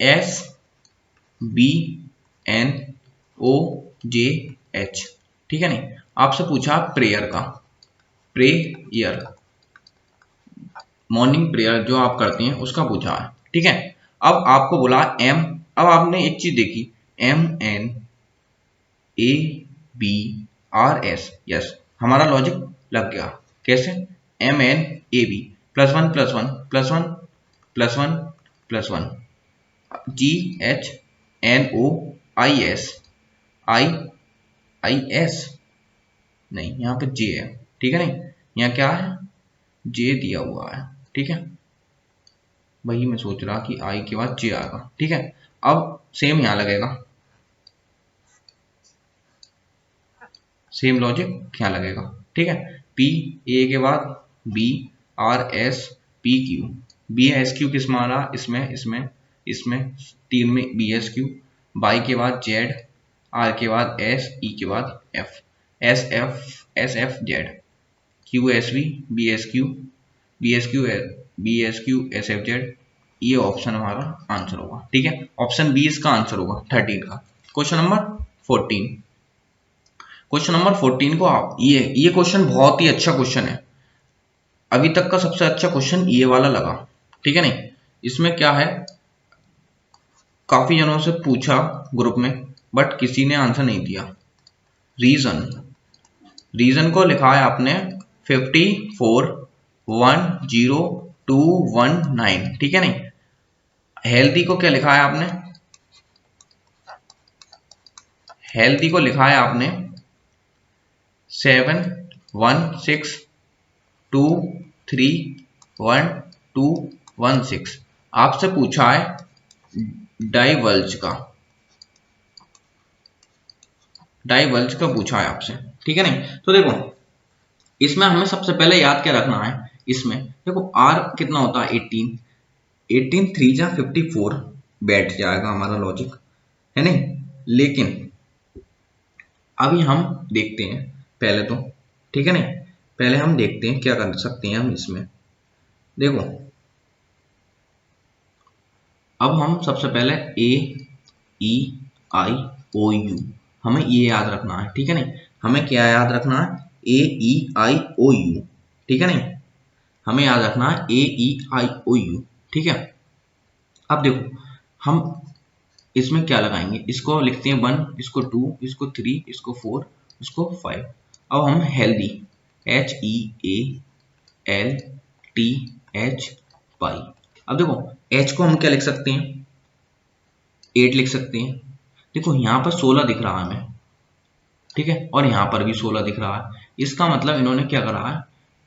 SBNOJH, ठीक है नहीं। आपसे पूछा प्रेयर का, प्रेयर मॉर्निंग प्रेयर जो आप करते हैं उसका पूछा है, ठीक है। अब आपको बोला M, अब आपने एक चीज देखी MNABRS, यस हमारा लॉजिक लग गया। कैसे MNAB +1 +1 +1 +1 +1 GHNOIS IIS नहीं, यहाँ पे J है, ठीक है नहीं। यहाँ क्या है J दिया हुआ है, ठीक है। वही मैं सोच रहा कि I के बाद J आएगा, ठीक है। अब सेम यहाँ लगेगा, सेम लॉजिक यहाँ लगेगा, ठीक है। P A के बाद B R S P Q, B S Q किस में आ रहा, इसमें 3 में B S Q, Y के बाद Z, R के बाद S, E के बाद F, S F Z, Q S V B S Q S F Z, ये ऑप्शन हमारा आंसर होगा, ठीक है। ऑप्शन बी इसका आंसर होगा 13 का। क्वेश्चन नंबर 14, क्वेश्चन नंबर 14 को आप ये क्वेश्चन बहुत ही अच्छा क्वेश्चन है, अभी तक का सबसे अच्छा क्वेश्चन ये वाला लगा, ठीक है नहीं। इसमें क्या है, काफी जनों से पूछा ग्रुप में बट किसी ने आंसर नहीं दिया। रीजन को लिखा है आपने 54,10219, ठीक है नहीं। हेल्दी को क्या लिखा है आपने, हेल्दी को लिखा है आपने 716231216। आपसे पूछा है डाइवर्ज का पूछा है आपसे, ठीक है नहीं। तो देखो इसमें हमें सबसे पहले याद क्या रखना है, इसमें देखो R कितना होता है 18 3 जा 54 बैठ जाएगा हमारा लॉजिक, है नहीं। लेकिन अभी हम देखते हैं पहले तो, ठीक है नहीं, पहले हम देखते हैं क्या कर सकते हैं हम इसमें। देखो अब हम सबसे पहले AEIOU हमें ये याद रखना है, ठीक है नहीं। हमें क्या याद रखना है AEIOU, ठीक है नहीं, हमें याद रखना है AEIOU, ठीक है। अब देखो हम इसमें क्या लगाएंगे, इसको लिखते हैं 1, इसको 2, इसको 3, इसको 4, इसको 5। अब हम हेल्दी HEALTHY। अब देखो H को हम क्या लिख सकते हैं, 8 लिख सकते हैं। देखो यहाँ पर 16 दिख रहा है हमें, ठीक है, और यहाँ पर भी 16 दिख रहा है। इसका मतलब इन्होंने क्या करा है,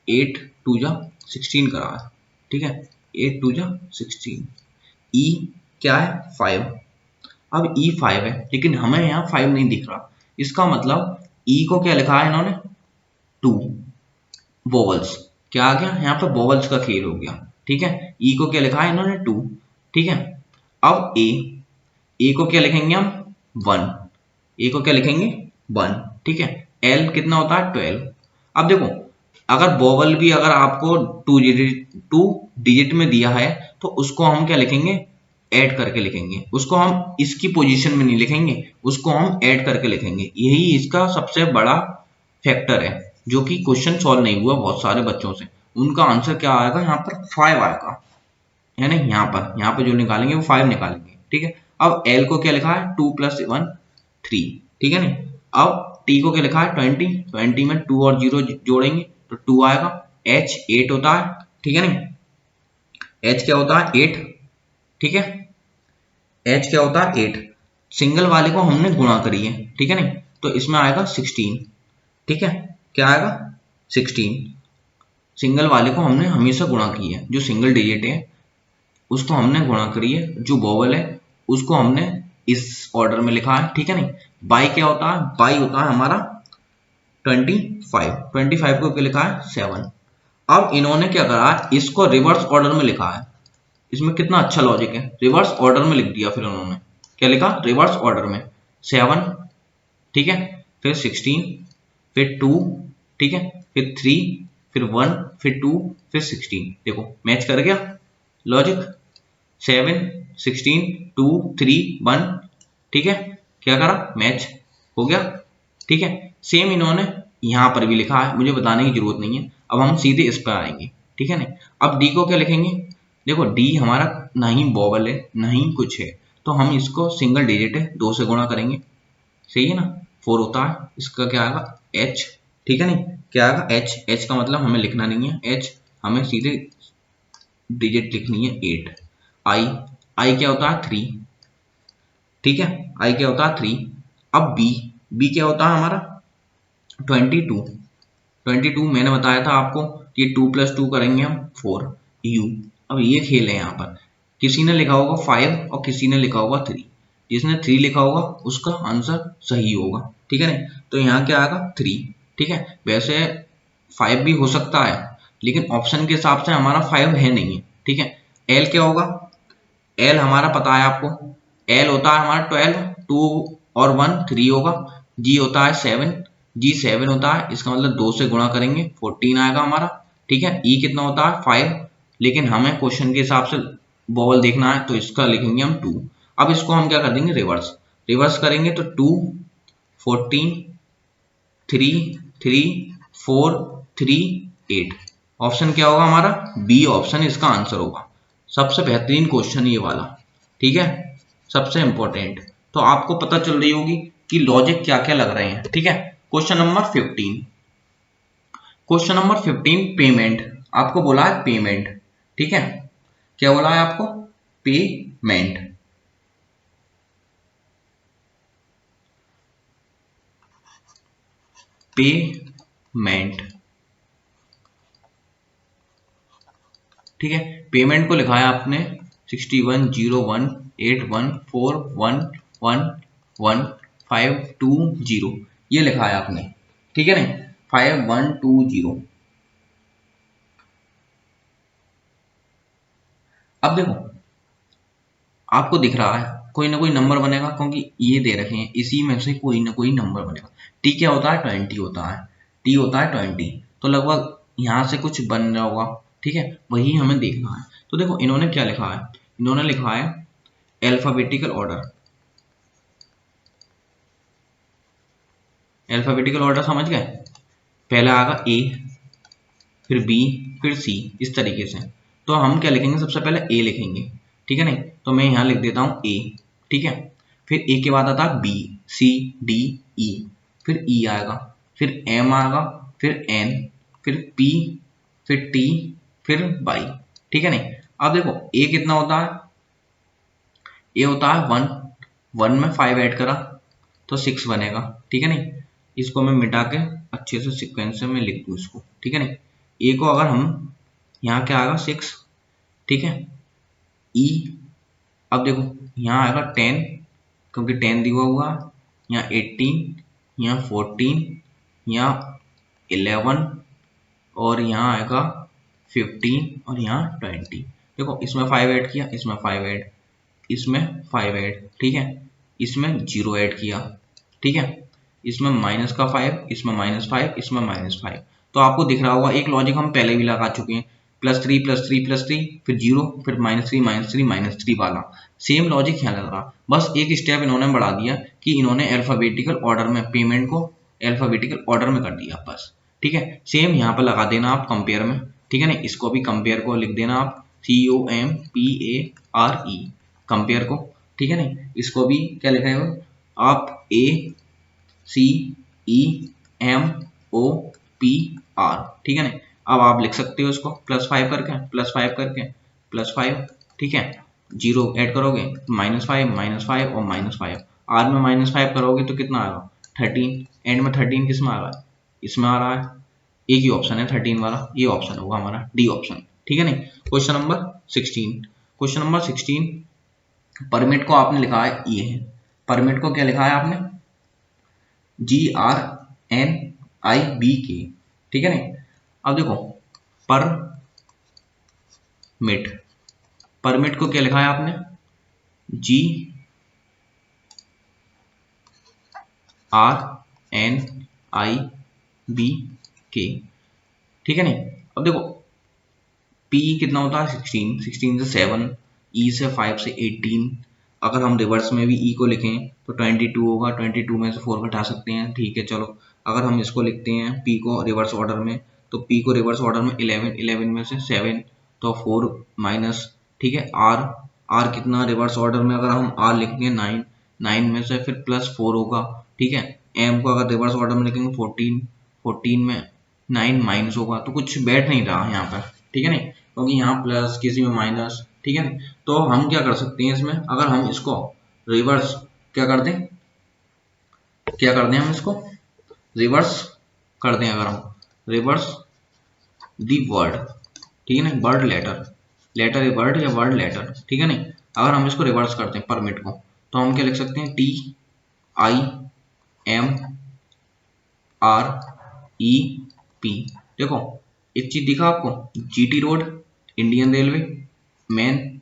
8 2 जा 16 करा है, ठीक है, 8 2 जा 16। E क्या है 5। अब E 5 है, लेकिन हमें यहाँ 5 नहीं दिख रहा। इसका मतलब E को क्या लिखा है इन्होंने 2। वोवल्स क्या आ गया, यहाँ पे वोवल्स का खेल हो गया, ठीक है। E को क्या लिखा है इन्होंने 2, ठीक है। अब A को क्या लिखेंगे हम 1, A को क्या लिखेंगे 1, ठीक है। L कितना होता है 12। अब देखो अगर वोवल भी अगर आपको 2 डिजिट में दिया है तो उसको हम क्या लिखेंगे, ऐड करके लिखेंगे। उसको हम इसकी पोजीशन में नहीं लिखेंगे, उसको हम ऐड करके लिखेंगे। यही इसका सबसे बड़ा फैक्टर है, जो कि क्वेश्चन सॉल्व नहीं हुआ बहुत सारे बच्चों से। उनका आंसर क्या आएगा, यहाँ पर 5 आएगा, यानी यहाँ पर जो निकालेंगे वो 5 निकालेंगे, ठीक है। अब L को क्या लिखा है 2 + 1 3, ठीक है नहीं। अब T को क्या लिखा है 20, 20 में 2 और 0 जोड़ेंगे तो 2 आएगा। H 8 होता है, ठीक है नहीं, H क्या होता है 8, ठीक है। H क्या होता है 8, सिंगल वाले को हमने गुणा करी है, ठीक है नहीं, तो इसमें आएगा 16, ठीक है। क्या आएगा 16, सिंगल वाले को हमने हमेशा गुणा की है, जो सिंगल डिजिट है उसको हमने गुणा करी है, जो वोवल है उसको हमने इस ऑर्डर में लिखा है, ठीक है नहीं। बाई क्या होता है, बाई होता है हमारा 25, 25 को क्या लिखा है 7। अब इन्होंने क्या करा है, इसको रिवर्स ऑर्डर में लिखा है। इसमें कितना अच्छा लॉजिक है, रिवर्स ऑर्डर में लिख दिया। फिर उन्होंने क्या लिखा, रिवर्स ऑर्डर में 7, ठीक है, फिर 16, फिर 2, ठीक है, फिर 3, फिर 1, फिर 2, फिर 16। देखो मैच कर गया लॉजिक, 7 16 2 3 1, ठीक है। क्या करा, मैच हो गया, ठीक है। सेम इन्होंने यहाँ पर भी लिखा है, मुझे बताने की जरूरत नहीं है। अब हम सीधे इस पर आएंगे, ठीक है ना। अब डी को क्या लिखेंगे, देखो डी हमारा ना ही वोवल है ना ही कुछ है, तो हम इसको सिंगल डिजिट है 2 से गुणा करेंगे, सही है ना, 4 होता है। इसका क्या आएगा एच, ठीक है नहीं, क्या आएगा एच। एच का मतलब हमें लिखना नहीं है, एच हमें सीधे डिजिट लिखनी है 8। आई, आई क्या होता है 3, ठीक है, आई क्या होता है 3। अब बी, बी क्या होता है हमारा 22, 22 मैंने बताया था आपको, ये 2 + 2 करेंगे हम 4। यू, अब ये खेल है यहाँ पर, किसी ने लिखा होगा 5 और किसी ने लिखा होगा 3, जिसने 3 लिखा होगा उसका आंसर सही होगा, ठीक है ना। तो यहाँ क्या आएगा 3, ठीक है। वैसे 5 भी हो सकता है, लेकिन ऑप्शन के हिसाब से हमारा 5 है नहीं है, ठीक है। एल क्या होगा, एल हमारा पता है आपको, एल होता है हमारा 12, 2 और 1 3 होगा। जी होता है 7, जी 7 होता है, इसका मतलब 2 से गुणा करेंगे 14 आएगा हमारा, ठीक है। ई कितना होता है 5, लेकिन हमें क्वेश्चन के हिसाब से वोवल देखना है तो इसका लिखेंगे हम 2। अब इसको हम क्या कर देंगे, रिवर्स, रिवर्स करेंगे तो 2 14 3 3 4 3 8। ऑप्शन क्या होगा हमारा, बी ऑप्शन इसका आंसर होगा। सबसे बेहतरीन क्वेश्चन ये वाला, ठीक है, सबसे इंपॉर्टेंट। तो आपको पता चल रही होगी कि लॉजिक क्या क्या लग रहे हैं, ठीक है। Question number 15, question number 15 payment. आपको बोला है पेमेंट, ठीक है, क्या बोला है आपको, पेमेंट। पेमेंट, ठीक है। पेमेंट को लिखा है आपने 610181111520, ये लिखा है आपने, ठीक है ना, 5120। अब देखो आपको दिख रहा है कोई ना कोई नंबर बनेगा, क्योंकि ये दे रखे हैं, इसी में से कोई ना कोई नंबर बनेगा। टी क्या होता है 20 होता है, टी होता है 20, तो लगभग यहाँ से कुछ बन रहा होगा, ठीक है, वही हमें देखना है। तो देखो इन्होंने क्या लिखा है, इन्होंने लिखा है अल्फाबेटिकल ऑर्डर। अल्फाबेटिकल ऑर्डर समझ गए, पहले आएगा ए, फिर बी, फिर सी, इस तरीके से। तो हम क्या लिखेंगे, सबसे पहले ए लिखेंगे, ठीक है नहीं, तो मैं यहाँ लिख देता हूँ ए, ठीक है। फिर ए के बाद आता है बी, सी, डी, ई, फिर ई आएगा, फिर एम आएगा, फिर एन, फिर पी, फिर टी, फिर वाई, ठीक है नहीं। अब देखो ए कितना होता है, ए होता है 1, 1 में 5 ऐड करा तो 6 बनेगा, ठीक है नहीं। इसको मैं मिटा के अच्छे से सीक्वेंस में लिख दूँ इसको, ठीक है नहीं। ए को अगर हम यहाँ क्या आएगा 6, ठीक है। ई, अब देखो यहाँ आएगा 10 क्योंकि 10 दिया हुआ, यहाँ 18, यहाँ 14, यहाँ 11 और यहाँ आएगा 15 और यहाँ 20। देखो इसमें 5 ऐड किया, इसमें 5 ऐड, इसमें 5 ऐड, ठीक है। इसमें 0 ऐड किया, ठीक है। इसमें माइनस का 5, इसमें -5, इसमें -5। तो आपको दिख रहा होगा एक लॉजिक हम पहले भी लगा चुके हैं, +3 +3 +3 फिर 0 फिर -3 -3 -3 वाला सेम लॉजिक यहाँ लग रहा। बस एक स्टेप इन्होंने बढ़ा दिया कि इन्होंने अल्फाबेटिकल ऑर्डर में पेमेंट को अल्फाबेटिकल ऑर्डर में कर दिया बस, ठीक है। सेम यहाँ पर लगा देना आप कंपेयर में, ठीक है ना। इसको भी कंपेयर को लिख देना आप COMPARE कंपेयर को, ठीक है ना। इसको भी क्या लिखा है आप ACEMOPR, ठीक है ना। अब आप लिख सकते हो इसको +5 करके +5 करके +5, ठीक है। 0 ऐड करोगे -5 -5 और -5, आर में -5 करोगे तो कितना आएगा 13, एंड में 13 किस में आ रहा है, इसमें आ रहा है। एक ही ऑप्शन है 13 वाला, ये ऑप्शन होगा हमारा डी ऑप्शन, ठीक है नहीं। Question number 16, question number 16 permit को आपने लिखा है ये है, परमिट को क्या लिखा है आपने GRNIBK, ठीक है नहीं। अब देखो परमिट, परमिट को क्या लिखा है आपने GRNIBK, ठीक है नहीं। अब देखो P कितना होता है 16, 16 से 7, E से 5 से 18। अगर हम रिवर्स में भी E को लिखें तो 22 होगा, 22 में से 4 घटा सकते हैं, ठीक है चलो। अगर हम इसको लिखते हैं P को रिवर्स ऑर्डर में, तो P को रिवर्स ऑर्डर में 11, 11 में से 7 तो 4 माइनस, ठीक है। R कितना रिवर्स ऑर्डर में अगर हम R लिखेंगे 9, 9 में से फिर +4 होगा, ठीक है। M को अगर रिवर्स ऑर्डर में लिखेंगे 14, 14 में 9 माइनस होगा, तो कुछ बैठ नहीं रहा यहाँ पर, ठीक है नहीं, क्योंकि यहाँ प्लस किसी में माइनस, ठीक है। तो हम क्या कर सकते हैं इसमें, अगर हम इसको रिवर्स क्या कर दें, क्या कर दें हम इसको रिवर्स कर दें, अगर हम रिवर्स दी वर्ड, ठीक है ना, word letter, letter A word या वर्ड लेटर, ठीक है नहीं। अगर हम इसको रिवर्स करते हैं परमिट को, तो हम क्या लिख सकते हैं TIMREP। देखो एक चीज दिखा आपको, GT road, Indian railway, man,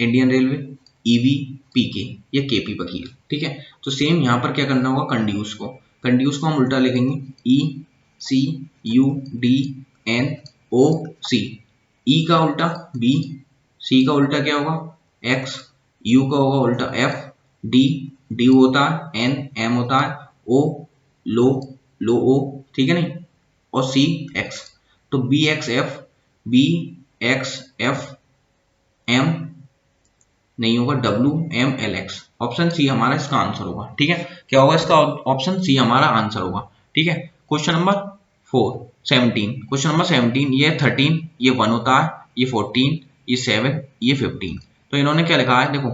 Indian railway, EVPK, ये KP वकील, ठीक है। तो सेम यहाँ पर क्या करना होगा, कंड्यूस को, कंड्यूस को हम उल्टा लिखेंगे ECUDNOC, E का उल्टा B, C का उल्टा क्या होगा X, U का होगा उल्टा F, D होता है N, M होता है O, लो O, ठीक है नहीं, और C X। तो BXF M नहीं होगा, WMLX, ऑप्शन सी हमारा इसका आंसर होगा, ठीक है। क्या होगा इसका ऑप्शन सी हमारा आंसर होगा, ठीक है। क्वेश्चन नंबर 17, क्वेश्चन नंबर 17, ये 13, ये 1 होता है, ये 14, ये 7, ये 15। तो इन्होंने क्या लिखा है, देखो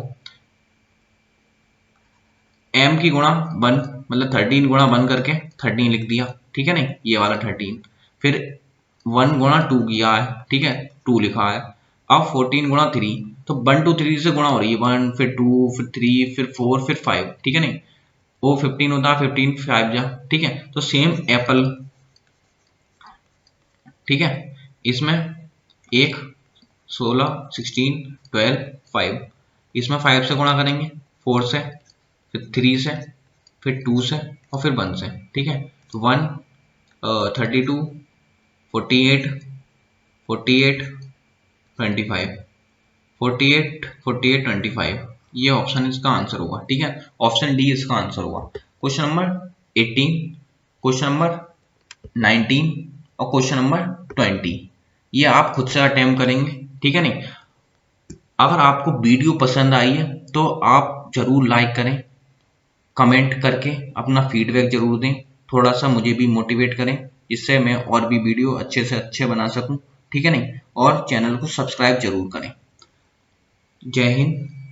m की गुणा 1 मतलब 13 गुणा 1 करके 13 लिख दिया, ठीक है नहीं, ये वाला 13। फिर 1 गुणा 2 किया है, ठीक है, 2 लिखा है। अब 14 गुणा 3, तो 1 2 3 से गुणा हो रही है, 1 फिर 2 फिर 3 फिर 4 फिर 5, ठीक है नहीं। वो 15 होता है, 15 5 जा, ठीक है। तो सेम एप्पल, ठीक है, इसमें 1 16 16 12 5, इसमें 5 से गुणा करेंगे, 4 से, फिर 3 से, फिर 2 से और फिर 1 से, ठीक है। तो 1 32 48 48 25 48 48 25, ये ऑप्शन इसका आंसर होगा, ठीक है। ऑप्शन डी इसका आंसर होगा। क्वेश्चन नंबर 18, क्वेश्चन नंबर 19 और क्वेश्चन नंबर 20, ये आप खुद से अटेम्प्ट करेंगे, ठीक है नहीं। अगर आपको वीडियो पसंद आई है तो आप जरूर लाइक करें, कमेंट करके अपना फीडबैक जरूर दें, थोड़ा सा मुझे भी मोटिवेट करें, जिससे मैं और भी वीडियो अच्छे से अच्छे बना सकूं, ठीक है नहीं। और चैनल को सब्सक्राइब जरूर करें। जय हिंद।